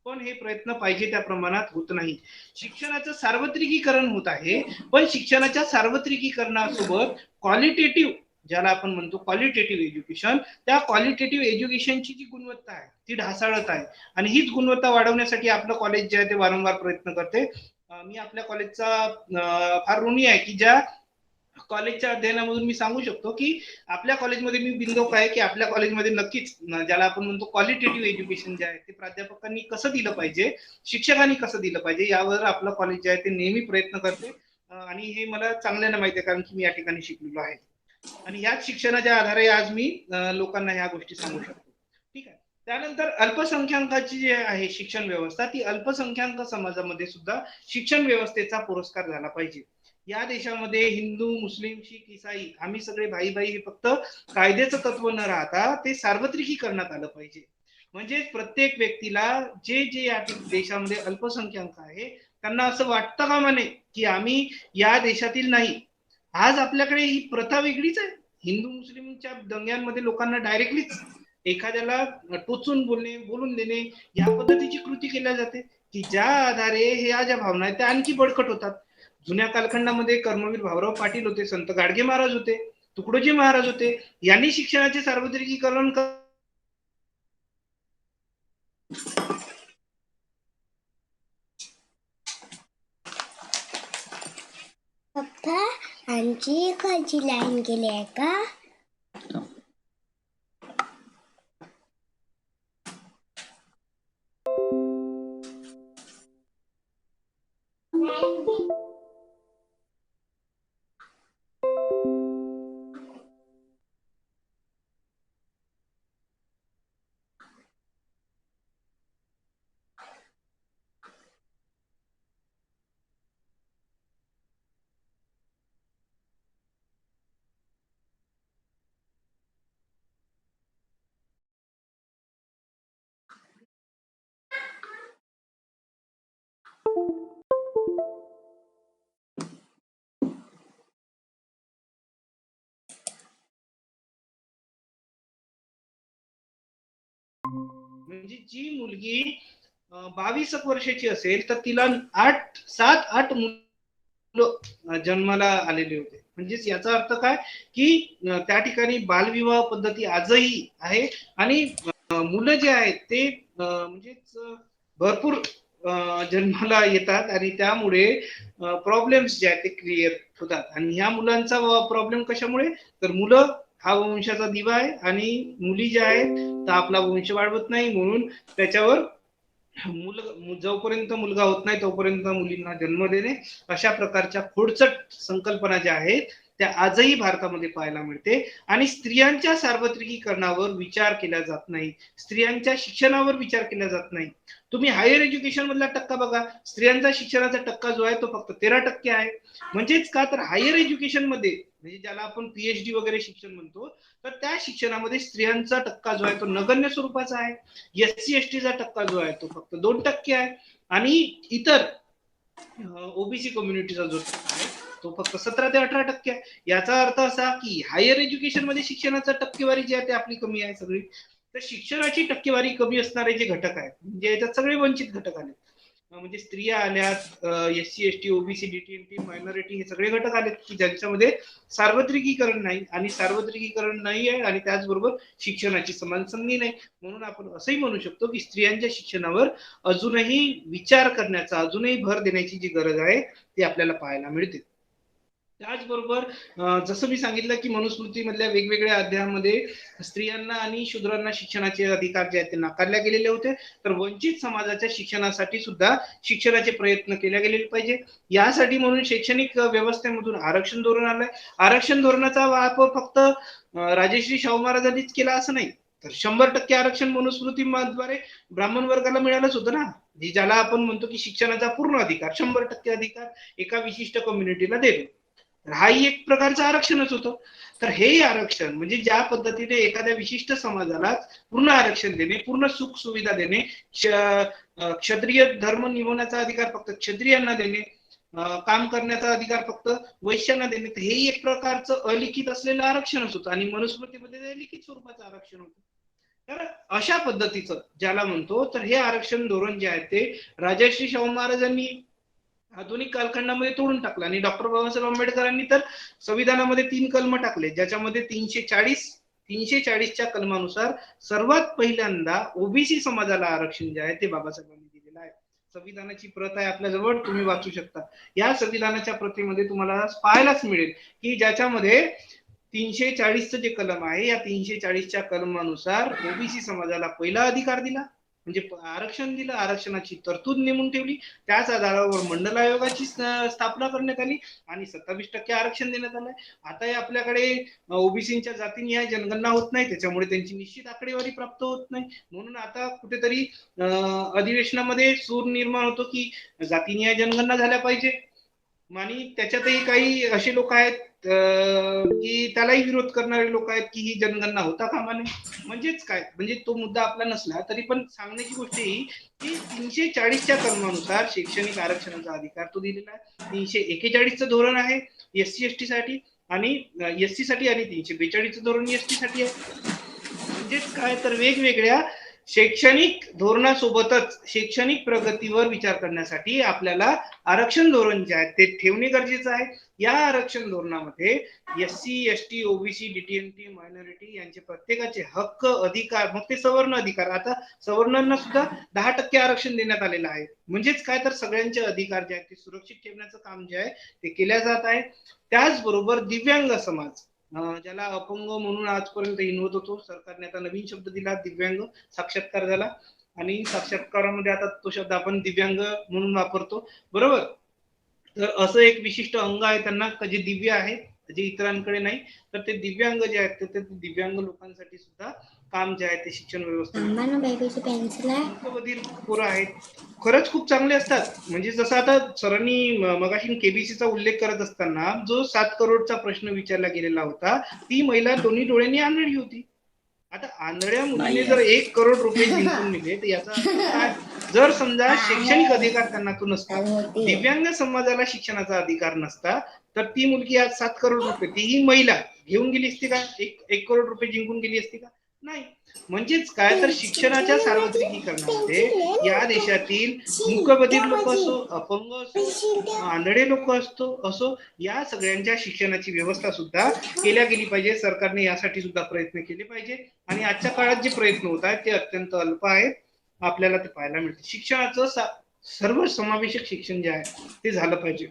पण हे प्रयत्न पाहिजे त्या प्रमाणात होत नाही. शिक्षणाचं सार्वत्रिकीकरण होत आहे, पण शिक्षणाच्या सार्वत्रिकीकरणासोबत क्वालिटेटिव्ह, ज्याला आपण म्हणतो क्वालिटेटिव्ह एज्युकेशन, त्या क्वालिटेटिव्ह एज्युकेशनची जी गुणवत्ता आहे ती ढासळत आहे, आणि हीच गुणवत्ता वाढवण्यासाठी आपलं कॉलेज जे आहे ते वारंवार प्रयत्न करते. मी आपल्या कॉलेजचा फार ऋणी आहे की ज्या कॉलेजच्या अध्ययनामधून मी सांगू शकतो की आपल्या कॉलेजमध्ये मी बिंदोक आहे की आपल्या कॉलेजमध्ये नक्कीच, ज्याला आपण म्हणतो क्वालिटेटिव्ह एज्युकेशन जे आहे ते प्राध्यापकांनी कसं दिलं पाहिजे, शिक्षकांनी कसं दिलं पाहिजे, यावर आपलं कॉलेज जे आहे ते नेहमी प्रयत्न करते. आणि हे मला चांगल्यानं माहिती आहे, कारण की मी या ठिकाणी शिकलेलो आहे, आणि याच शिक्षणाच्या आधारे आज मी लोकांना ह्या गोष्टी सांगू शकतो. ठीक आहे. त्यानंतर अल्पसंख्याकांची जी आहे शिक्षण व्यवस्था, ती अल्पसंख्याक समाजामध्ये सुद्धा शिक्षण व्यवस्थेचा पुरस्कार झाला पाहिजे. या देशामध्ये हिंदू, मुस्लिम, शीख, ईसाई आम्ही सगळे भाई भाई हे फक्त कायद्याचं तत्व न राहता ते सार्वत्रिकीकरणात आलं पाहिजे. म्हणजे प्रत्येक व्यक्तीला, जे जे या देशामध्ये अल्पसंख्याक आहे त्यांना असं वाटतं कामा नये की आम्ही या देशातील नाही. आज आपल्याकडे ही प्रथा वेगळीच आहे. हिंदू मुस्लिमच्या दंग्यांमध्ये लोकांना डायरेक्टलीच एखाद्याला टोचून बोलून देणे, या पद्धतीची कृती केल्या जाते की ज्या आधारे ह्या ज्या भावना आहेत त्या आणखी बळकट होतात. जुन्या कालखंडामध्ये कर्मवीर भाऊराव पाटील होते, संत गाडगे महाराज होते, तुकडोजी महाराज होते, यांनी शिक्षणाचे सार्वत्रिकीकरण पप्पा, आणखी खालची लाईन गेली आहे का? म्हणजे जी मुलगी 22 वर्षाची असेल तर तिला 7-8 मुलं जन्माला आलेले होते. म्हणजेच याचा अर्थ काय की त्या ठिकाणी बालविवाह पद्धती आजही आहे आणि मुलं जे आहेत ते म्हणजेच भरपूर जन्माला येतात आणि त्यामुळे प्रॉब्लेम्स जे आहेत ते क्रिएट होतात आणि ह्या मुलांचा प्रॉब्लेम कशामुळे तर मुलं हा वंशाचा दिवा आहे आणि मुली ज्या आहेत तर आपला वंश वाढवत नाही म्हणून त्याच्यावर जोपर्यंत मुलगा होत नाही तोपर्यंत मुलींना जन्म देणे अशा प्रकारच्या खोडचट संकल्पना ज्या आहेत त्या आजही भारतामध्ये पाहायला मिळते आणि स्त्रियांच्या सार्वत्रिकीकरणावर विचार केला जात नाही, स्त्रियांच्या शिक्षणावर विचार केला जात नाही. तुम्ही हायर एज्युकेशन मधला टक्का बघा, स्त्रियांचा शिक्षणाचा टक्का जो आहे तो फक्त 13% आहे. म्हणजेच का तर हायर एज्युकेशन मध्ये म्हणजे ज्याला आपण पीएचडी वगैरे शिक्षण म्हणतो तर त्या शिक्षणामध्ये स्त्रियांचा टक्का जो आहे तो नगण्य स्वरूपाचा आहे. एससी एसटीचा टक्का जो आहे तो फक्त 2% आहे आणि इतर ओबीसी कम्युनिटीचा जो आहे तो फक्त 17 ते 18% आहे. याचा अर्थ असा की हायर एज्युकेशन मध्ये शिक्षणाचा टक्केवारी जी आहे ती आपली कमी आहे सगळी. तर शिक्षणाची टक्केवारी कमी असणारे जे घटक आहेत म्हणजे याच्यात सगळे वंचित घटक आले, म्हणजे स्त्रिया आल्यात, एससी एसटी ओबीसी डीटीएनटी मायनॉरिटी हे सगळे घटक आलेत की ज्यांच्यामध्ये सार्वत्रिकीकरण नाही आणि सार्वत्रिकीकरण नाही आहे आणि त्याचबरोबर शिक्षणाची समान संधी नाही. म्हणून आपण असंही म्हणू शकतो की स्त्रियांच्या शिक्षणावर अजूनही विचार करण्याचा अजूनही भर देण्याची जी गरज आहे ती आपल्याला पाहायला मिळते. त्याचबरोबर जसं मी सांगितलं की मनुस्मृतीमधल्या वेगवेगळ्या अध्यायामध्ये स्त्रियांना आणि शूद्रांना शिक्षणाचे अधिकार जे आहेत ते नाकारले गेलेले होते, तर वंचित समाजाच्या शिक्षणासाठी सुद्धा शिक्षणाचे प्रयत्न केले गेले पाहिजे. यासाठी म्हणून शैक्षणिक व्यवस्थेमधून आरक्षण धोरण आलंय. आरक्षण धोरणाचा वापर फक्त राजश्री शाहू महाराजांनीच केला असं नाही, तर 100% आरक्षण मनुस्मृतीद्वारे ब्राह्मण वर्गाला मिळालंच होतं ना, ज्याला आपण म्हणतो की शिक्षणाचा पूर्ण अधिकार 100% अधिकार एका विशिष्ट कम्युनिटीला देणे. हाही एक प्रकारचं आरक्षणच होतं. तर हे आरक्षण म्हणजे ज्या पद्धतीने एखाद्या विशिष्ट समाजाला पूर्ण आरक्षण देणे, पूर्ण सुख सुविधा देणे, क्षत्रिय धर्म निभवण्याचा अधिकार फक्त क्षत्रियांना देणे, काम करण्याचा अधिकार फक्त वैश्यांना देणे, हे एक प्रकारचं अलिखित असलेलं आरक्षणच होतं आणि मनुस्मृतीमध्ये लिखित स्वरूपाचं आरक्षण होतं. तर अशा पद्धतीचं ज्याला म्हणतो तर हे आरक्षण धोरण जे आहे ते राजर्षी शाहू महाराजांनी आधुनिक कालखंडामध्ये तोडून टाकलं आणि डॉक्टर बाबासाहेब आंबेडकरांनी तर संविधानामध्ये 3 कलम टाकले, ज्याच्यामध्ये 340च्या कलमानुसार सर्वात पहिल्यांदा ओबीसी समाजाला आरक्षण जे आहे ते बाबासाहेबांनी दिलेलं आहे. संविधानाची प्रत आहे आपल्या जवळ, तुम्ही वाचू शकता. या संविधानाच्या प्रतीमध्ये तुम्हाला पाहायलाच मिळेल की ज्याच्यामध्ये 340चं जे कलम आहे या 340च्या कलमानुसार ओबीसी समाजाला पहिला अधिकार दिला, म्हणजे आरक्षण दिलं, आरक्षणाची तरतूद नेमून ठेवली, त्याच आधारावर मंडल आयोगाची स्थापना करण्यात आली आणि 27% आरक्षण देण्यात आलंय. आता आपल्याकडे ओबीसीच्या जातीनिहाय जनगणना होत नाही, त्याच्यामुळे त्यांची निश्चित आकडेवारी प्राप्त होत नाही. म्हणून आता कुठेतरी अधिवेशनामध्ये सूर निर्माण होतो की जातीनिहाय जनगणना झाल्या पाहिजे आणि त्याच्यातही काही असे लोक आहेत की त्यालाही विरोध करणारे लोक आहेत की ही जनगणना होता कामा नये. म्हणजेच काय, म्हणजे तो मुद्दा आपला नसला तरी पण सांगण्याची गोष्ट ही की 340च्या कलमानुसार शैक्षणिक आरक्षणाचा अधिकार तो दिलेला आहे. 341चं धोरण आहे एससी एसटी साठी आणि एससी साठी आणि 342चं धोरण एसटी साठी आहे. म्हणजेच काय तर वेगवेगळ्या शैक्षणिक धोरणासोबतच शैक्षणिक प्रगतीवर विचार करण्यासाठी आपल्याला आरक्षण धोरण जे आहे ते ठेवणे गरजेचं आहे. या आरक्षण धोरणामध्ये एससी एसटी ओबीसी डीटीएनटी मायनॉरिटी यांचे प्रत्येकाचे हक्क अधिकार, मग ते सवर्ण अधिकार, आता सवर्णांना सुद्धा 10% आरक्षण देण्यात आलेलं आहे. म्हणजेच काय तर सगळ्यांचे अधिकार जे आहेत ते सुरक्षित ठेवण्याचं काम जे आहे ते केल्या जात आहे. त्याचबरोबर दिव्यांग समाज, ज्याला अपंग म्हणून आजपर्यंत हिनवत होतो, सरकारने आता नवीन शब्द दिला दिव्यांग, साक्षात्कार झाला आणि साक्षात्कारामध्ये आता तो शब्द आपण दिव्यांग म्हणून वापरतो, बरोबर. तर असं एक विशिष्ट अंग आहे त्यांना जे दिव्य आहे, जे इतरांकडे नाही, तर ते दिव्यांग जे आहेत ते दिव्यांग लोकांसाठी सुद्धा काम जे आहे ते शिक्षण व्यवस्था पोरं आहेत, खरंच खूप चांगले असतात. म्हणजे जसं आता सरांनी मगाशी केबीसीचा उल्लेख करत असताना जो 7 करोडचा प्रश्न विचारला गेलेला होता, ती महिला दोन्ही डोळ्यांनी आंधळी होती. आता आंधळ्या मुलीने जर 1 करोड रुपये जिंकून नेले तर याचा अर्थ काय, जर समजा शैक्षणिक अधिकार त्यांना तो नसता, दिव्यांग समाजाला शिक्षणाचा अधिकार नसता, तर ती मुलगी आज 7 करोड रुपये, तीही महिला घेऊन गेली असती का, 1 करोड रुपये जिंकून गेली असती का? नाही. म्हणजेच काय तर शिक्षणाच्या सार्वत्रिकीकरणामध्ये या देशातील मूकबधीर लोक असो, अपंग असो, आंधळे लोक असो, या सगळ्यांच्या शिक्षणाची व्यवस्था सुद्धा केल्या गेली पाहिजे. सरकारने यासाठी सुद्धा प्रयत्न केले पाहिजे आणि आजच्या काळात जे प्रयत्न होत आहेत ते अत्यंत अल्प आहेत, आपल्याला ते पाहायला मिळते. शिक्षणाचं सर्वसमावेशक शिक्षण जे आहे ते झालं पाहिजे.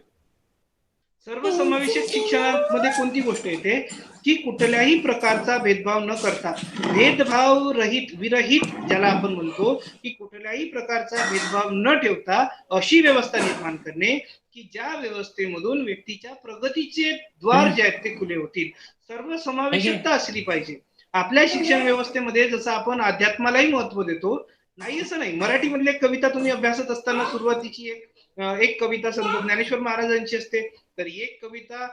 सर्वसमावेशक शिक्षणामध्ये कोणती गोष्ट येते की कुठल्याही प्रकारचा भेदभाव न करता, भेदभाव विरहित ज्याला आपण म्हणतो, की कुठल्याही प्रकारचा भेदभाव न ठेवता अशी व्यवस्था निर्माण करणे की ज्या व्यवस्थेमधून व्यक्तीच्या प्रगतीचे द्वार जे आहेत ते खुले होतील. सर्वसमावेशकता असली पाहिजे आपल्या शिक्षण व्यवस्थेमध्ये. जसं आपण अध्यात्मालाही महत्व देतो, नाही असं नाही. मराठी मधली कविता तुम्ही अभ्यासत असताना सुरुवातीची एक कविता संत ज्ञानेश्वर महाराजांची असते, तर एक कविता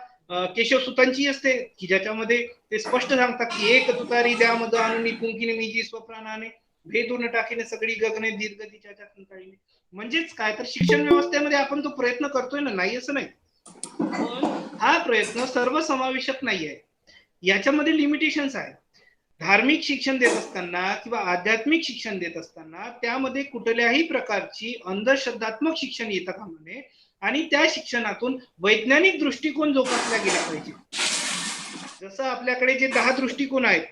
केशवसुतांची असते की ज्याच्यामध्ये ते स्पष्ट सांगतात की एक तुतारी द्या मद आणून पुंकिनी निजी स्वप्राणाने भेदून टाकीने सगळी गगने दीर्घतीच्या कंटाळीने. म्हणजेच काय तर शिक्षण व्यवस्थेमध्ये आपण तो प्रयत्न करतोय ना, नाही असं नाही, पण हा प्रयत्न सर्वसमावेशक नाही आहे. याच्यामध्ये लिमिटेशन्स आहेत. धार्मिक शिक्षण देत असताना किंवा आध्यात्मिक शिक्षण देत असताना त्यामध्ये कुठल्याही प्रकारची अंधश्रद्धात्मक शिक्षण येता कामा नये आणि त्या शिक्षणातून वैज्ञानिक दृष्टिकोन जोपासला गेला पाहिजे. जसं आपल्याकडे जे 10 दृष्टिकोन आहेत,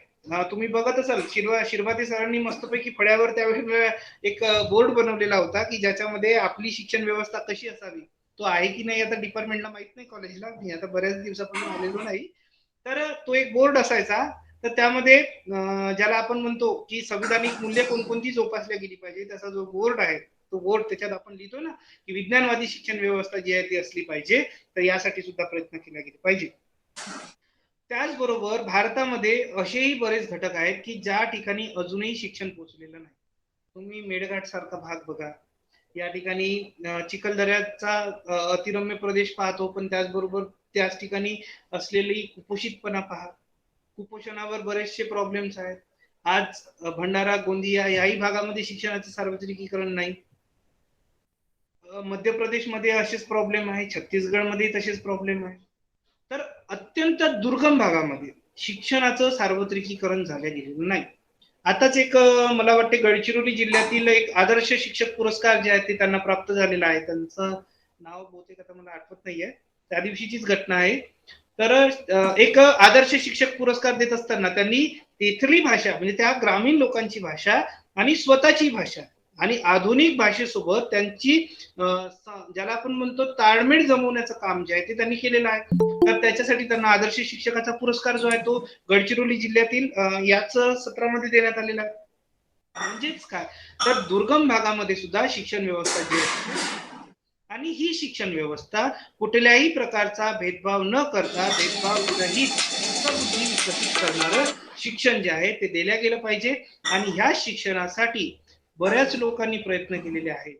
तुम्ही बघत असाल, शिरभाते सरांनी मस्तपैकी फळ्यावर त्यावेळेस एक बोर्ड बनवलेला होता की ज्याच्यामध्ये आपली शिक्षण व्यवस्था कशी असावी. तो आहे की नाही आता डिपार्टमेंटला माहित नाही, कॉलेजला मी आता बऱ्याच दिवसापासून आलेलो नाही. तर तो एक बोर्ड असायचा, तर त्यामध्ये ज्याला आपण म्हणतो की संविधानिक मूल्य कोणकोणती जोपासल्या गेली पाहिजे, त्याचा जो बोर्ड आहे तो बोर्ड त्याच्यात आपण लिहितो ना की विज्ञानवादी शिक्षण व्यवस्था जी आहे ती असली पाहिजे. तर यासाठी सुद्धा प्रयत्न केला गेले पाहिजे. त्याचबरोबर भारतामध्ये असेही बरेच घटक आहेत की ज्या ठिकाणी अजूनही शिक्षण पोहोचलेलं नाही. तुम्ही मेळघाट सारखा भाग बघा, या ठिकाणी चिखलदऱ्याचा अतिरम्य प्रदेश पाहतो, पण त्याचबरोबर त्याच ठिकाणी असलेली कुपोषितपणा पहा. कुपोषणावर बरेचसे प्रॉब्लेम्स आहेत. आज भंडारा, गोंदिया याही भागामध्ये शिक्षणाचं सार्वत्रिकीकरण नाही. मध्य प्रदेशमध्ये असेच प्रॉब्लेम आहे, छत्तीसगडमध्ये तसेच प्रॉब्लेम आहे. तर अत्यंत दुर्गम भागामध्ये शिक्षणाचं सार्वत्रिकीकरण झालं गेलेलं नाही. आताच एक मला वाटते गडचिरोली जिल्ह्यातील एक आदर्श शिक्षक पुरस्कार जे आहे ते त्यांना प्राप्त झालेला आहे. त्यांचं नाव बहुतेक आता मला आठवत नाहीये, त्या दिवशीचीच घटना आहे. तर एक आदर्श शिक्षक पुरस्कार देत असताना त्यांनी तेथली भाषा म्हणजे त्या ग्रामीण लोकांची भाषा आणि स्वतःची भाषा आणि आधुनिक भाषेसोबत त्यांची ज्याला आपण म्हणतो ताळमेळ जमवण्याचं काम जे आहे ते त्यांनी केलेलं आहे. तर त्याच्यासाठी त्यांना आदर्श शिक्षकाचा पुरस्कार जो आहे तो गडचिरोली जिल्ह्यातील याच सत्रामध्ये देण्यात आलेला आहे. म्हणजेच काय तर दुर्गम भागामध्ये सुद्धा शिक्षण व्यवस्था जी आहे आणि ही शिक्षण व्यवस्था कुठल्याही प्रकारचा भेदभाव न करता भेदभाव रहित बुद्धी विकसित करणारं शिक्षण जे आहे ते दिल्या गेलं पाहिजे. आणि ह्या शिक्षणासाठी बऱ्याच लोकांनी प्रयत्न केलेले आहेत.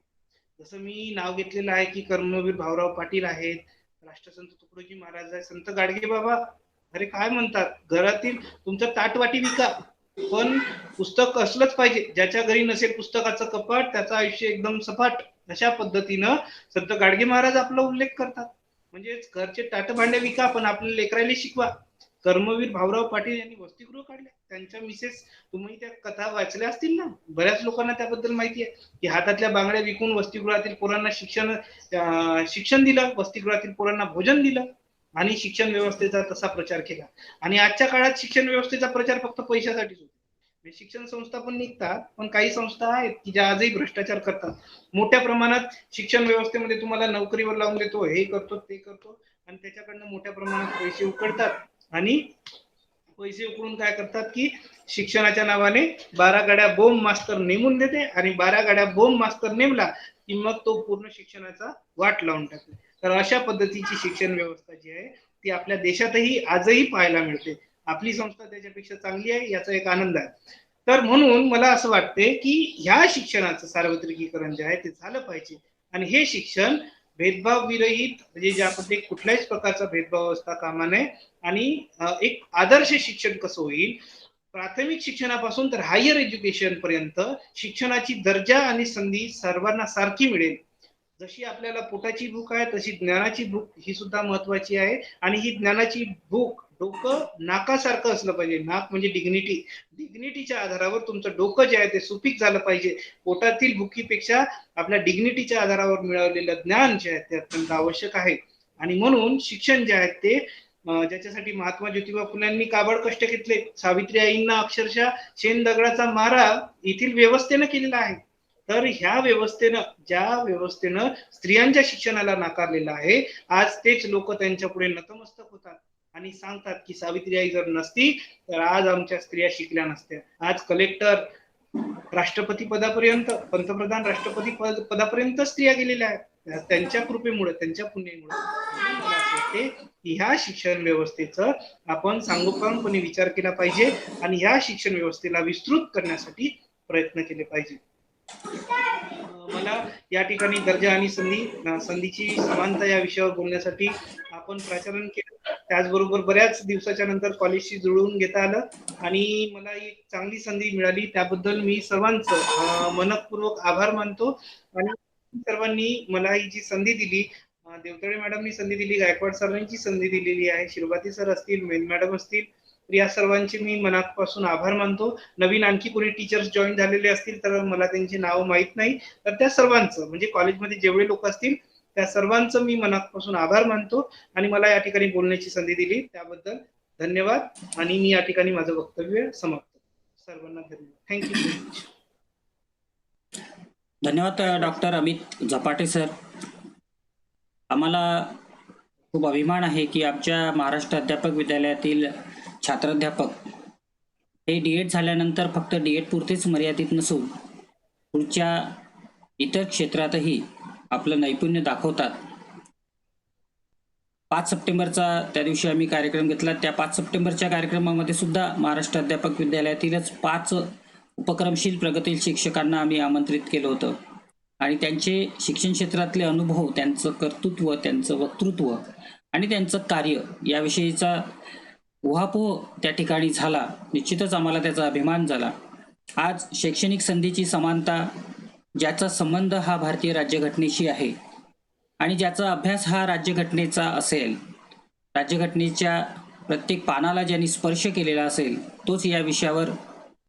जसं मी नाव घेतलेलं आहे की कर्मवीर भाऊराव पाटील आहेत, राष्ट्रसंत तुकडोजी महाराज आहेत, संत गाडगे बाबा. अरे काय म्हणतात, घरातील तुमचं ताटवाटी विका पण पुस्तक असलंच पाहिजे. ज्याच्या घरी नसेल पुस्तकाचं कपाट त्याचं आयुष्य एकदम सपाट. अशा पद्धतीनं संत गाडगे महाराज आपला उल्लेख करतात. म्हणजे घरचे ताट भांडे विका पण आपल्या लेकरायला शिकवा. कर्मवीर भाऊराव पाटील यांनी वसतिगृह काढले. त्यांच्या मिसेस, तुम्ही त्या कथा वाचल्या असतील ना, बऱ्याच लोकांना त्याबद्दल माहिती आहे की हातातल्या बांगड्या विकून वसतिगृहातील पोरांना शिक्षण दिलं, वसतिगृहातील पोरांना भोजन दिलं आणि शिक्षण व्यवस्थेचा तसा प्रचार केला. आणि आजच्या काळात शिक्षण व्यवस्थेचा प्रचार फक्त पैशासाठीच होतो. शिक्षण संस्था पण निघतात, पण काही संस्था आहेत की ज्या आजही भ्रष्टाचार करतात. मोठ्या प्रमाणात शिक्षण व्यवस्थेमध्ये तुम्हाला नोकरीवर लावून देतो, हे करतो ते करतो आणि त्याच्याकडनं मोठ्या प्रमाणात पैसे उकळतात आणि पैसे उकळून काय करतात की शिक्षणाच्या नावाने 12 गाड्या बोंब मास्तर नेमून देते आणि 12 गाड्या बोंब मास्तर नेमला की मग तो पूर्ण शिक्षणाचा वाट लावून टाकतो. तर अशा पद्धतीची शिक्षण व्यवस्था जी आहे ती आपल्या देशातही आजही पाहायला मिळते. आपली संस्था त्याच्यापेक्षा चांगली आहे, याचा एक आनंद आहे. तर म्हणून मला असं वाटते की ह्या शिक्षणाचं सार्वत्रिकीकरण जे आहे ते झालं पाहिजे आणि हे शिक्षण भेदभाव विरहित म्हणजे ज्यामध्ये कुठल्याच प्रकारचा भेदभाव असता कामा नये आणि एक आदर्श शिक्षण कसं होईल, प्राथमिक शिक्षणापासून तर हायर एज्युकेशन पर्यंत शिक्षणाची दर्जा आणि संधी सर्वांना सारखी मिळेल. जशी आपल्याला पोटाची भूक आहे तशी ज्ञानाची भूक ही सुद्धा महत्वाची आहे आणि ही ज्ञानाची भूक डोकं नाकासारखं असलं पाहिजे. नाक म्हणजे डिग्निटीच्या आधारावर तुमचं डोकं जे आहे ते सुपीक झालं पाहिजे. पोटातील भुकीपेक्षा आपल्या डिग्निटीच्या आधारावर मिळवलेलं ज्ञान जे आहे ते अत्यंत आवश्यक आहे. आणि म्हणून शिक्षण जे आहे ते ज्याच्यासाठी महात्मा ज्योतिबा फुल्यांनी काबड कष्ट घेतले, सावित्री आईंना अक्षरशः शेण दगडाचा मारा येथील व्यवस्थेनं केलेला आहे. तर ह्या ज्या व्यवस्थेनं स्त्रियांच्या शिक्षणाला नाकारलेलं आहे, आज तेच लोक त्यांच्या पुढे नतमस्तक होतात आणि सांगतात की सावित्री आई जर नसती तर आज आमच्या स्त्रिया शिकल्या नसत्या. आज कलेक्टर राष्ट्रपती पदापर्यंत, पंतप्रधान राष्ट्रपती पदापर्यंत स्त्रिया गेलेल्या आहेत. त्यांच्या कृपेमुळे, त्यांच्या पुण्यामुळे मला असं वाटते की ह्या शिक्षण व्यवस्थेचं आपण सांगोपांगपणे विचार केला पाहिजे आणि ह्या शिक्षण व्यवस्थेला विस्तृत करण्यासाठी प्रयत्न केले पाहिजे. मला या ठिकाणी दर्जा आणि संधीची समानता या विषयावर बोलण्यासाठी आपण प्राचारण केलं. त्याचबरोबर बऱ्याच दिवसाच्या नंतर कॉलेजशी जुळवून घेता आलं आणि मला एक चांगली संधी मिळाली. त्याबद्दल मी सर्वांचं मनपूर्वक आभार मानतो. आणि सर्वांनी मला ही जी संधी दिली, देवतळे मॅडमनी संधी दिली, गायकवाड सरांची संधी दिलेली आहे, शिरभाती सर असतील, मेन मॅडम असतील, तर या सर्वांचे मी मनापासून आभार मानतो. नवीन आणखी कोणी टीचर्स जॉईन झालेले असतील तर मला त्यांचे नाव माहित नाही, तर त्या सर्वांचं म्हणजे कॉलेजमध्ये जेवढे लोक असतील त्या सर्वांचं मी मनापासून आभार मानतो आणि मला या ठिकाणी बोलण्याची संधी दिली त्याबद्दल धन्यवाद. आणि मी या ठिकाणी माझं वक्तव्य समाप्त. सर्वांना धन्यवाद. थँक्यू. धन्यवाद डॉक्टर अमित झपाटे सर. आम्हाला खूप अभिमान आहे की आमच्या महाराष्ट्र अध्यापक विद्यालयातील छात्राध्यापक हे डी.एड झाल्यानंतर फक्त डी.एड पुरतेच मर्यादित नसून पुढच्या इतर क्षेत्रातही आपलं नैपुण्य दाखवतात. 5 सप्टेंबरचा त्या दिवशी आम्ही कार्यक्रम घेतला. त्या 5 सप्टेंबरच्या कार्यक्रमामध्ये सुद्धा महाराष्ट्र अध्यापक विद्यालयातीलच 5 उपक्रमशील प्रगतील शिक्षकांना आम्ही आमंत्रित केलं होतं आणि त्यांचे शिक्षण क्षेत्रातले अनुभव, त्यांचं कर्तृत्व, त्यांचं वक्तृत्व आणि त्यांचं कार्य याविषयीचा उहापोह त्या ठिकाणी झाला. निश्चितच आम्हाला त्याचा अभिमान झाला. आज शैक्षणिक संधीची समानता, ज्याचा संबंध हा भारतीय राज्यघटनेशी आहे आणि ज्याचा अभ्यास हा राज्यघटनेचा असेल, राज्यघटनेच्या प्रत्येक पानाला ज्यांनी स्पर्श केलेला असेल तोच या विषयावर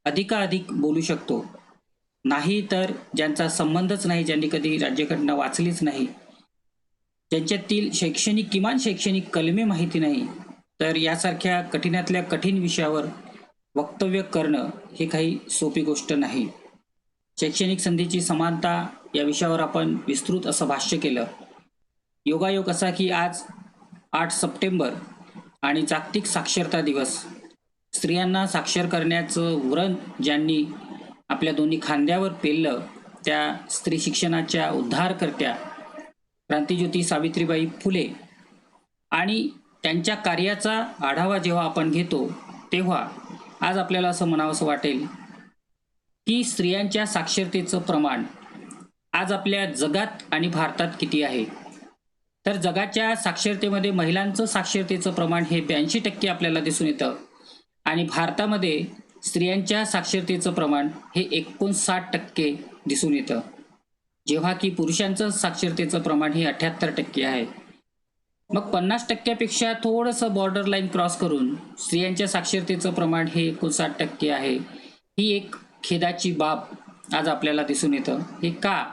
अधिकाधिक बोलू शकतो. नाही तर ज्यांचा संबंधच नाही, ज्यांनी कधी राज्यघटना वाचलीच नाही, ज्यांच्यातील किमान शैक्षणिक कलमे माहिती नाही, तर यासारख्या कठीणातल्या कठीण विषयावर वक्तव्य करणं हे काही सोपी गोष्ट नाही. शैक्षणिक संधीची समानता या विषयावर आपण विस्तृत असं भाष्य केलं. योगायोग असा की आज 8 सप्टेंबर आणि जागतिक साक्षरता दिवस. स्त्रियांना साक्षर करण्याचं व्रण ज्यांनी आपल्या दोन्ही खांद्यावर पेललं त्या स्त्री शिक्षणाच्या उद्धारकर्त्या क्रांतिज्योती सावित्रीबाई फुले आणि त्यांच्या कार्याचा आढावा जेव्हा आपण घेतो तेव्हा आज आपल्याला असं म्हणावंसं वाटेल की स्त्रियांच्या साक्षरतेचं प्रमाण आज आपल्या जगात आणि भारतात किती आहे. तर जगाच्या साक्षरतेमध्ये महिलांचं साक्षरतेचं प्रमाण हे 82% आपल्याला दिसून येतं आणि भारतामध्ये स्त्रियांच्या साक्षरतेचं प्रमाण हे 59% दिसून येतं, जेव्हा की पुरुषांचं साक्षरतेचं प्रमाण हे 78% आहे. मग 50%पेक्षा थोडंसं बॉर्डर लाईन क्रॉस करून स्त्रियांच्या साक्षरतेचं प्रमाण हे 59% आहे. ही एक खेदाची बाब आज आपल्याला दिसून येतं. हे का?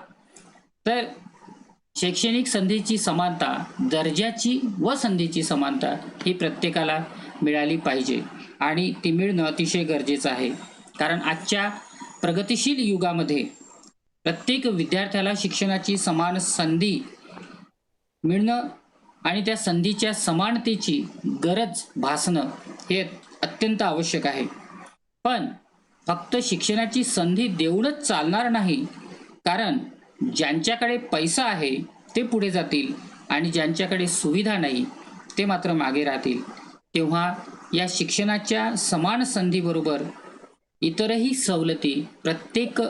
तर शैक्षणिक संधीची समानता, दर्जाची व संधीची समानता ही प्रत्येकाला मिळाली पाहिजे आणि ती मिळणं अतिशय गरजेचं आहे. कारण आजच्या प्रगतिशील युगामध्ये प्रत्येक विद्यार्थ्याला शिक्षणाची समान संधी मिळणं आणि त्या संधीच्या समानतेची गरज भासणं हे अत्यंत आवश्यक आहे. पण फक्त शिक्षणाची संधी देऊनच चालणार नाही, कारण ज्यांच्याकडे पैसा आहे ते पुढे जातील आणि ज्यांच्याकडे सुविधा नाही ते मात्र मागे राहतील. तेव्हा या शिक्षणाच्या समान संधीबरोबर इतरही सवलती प्रत्येक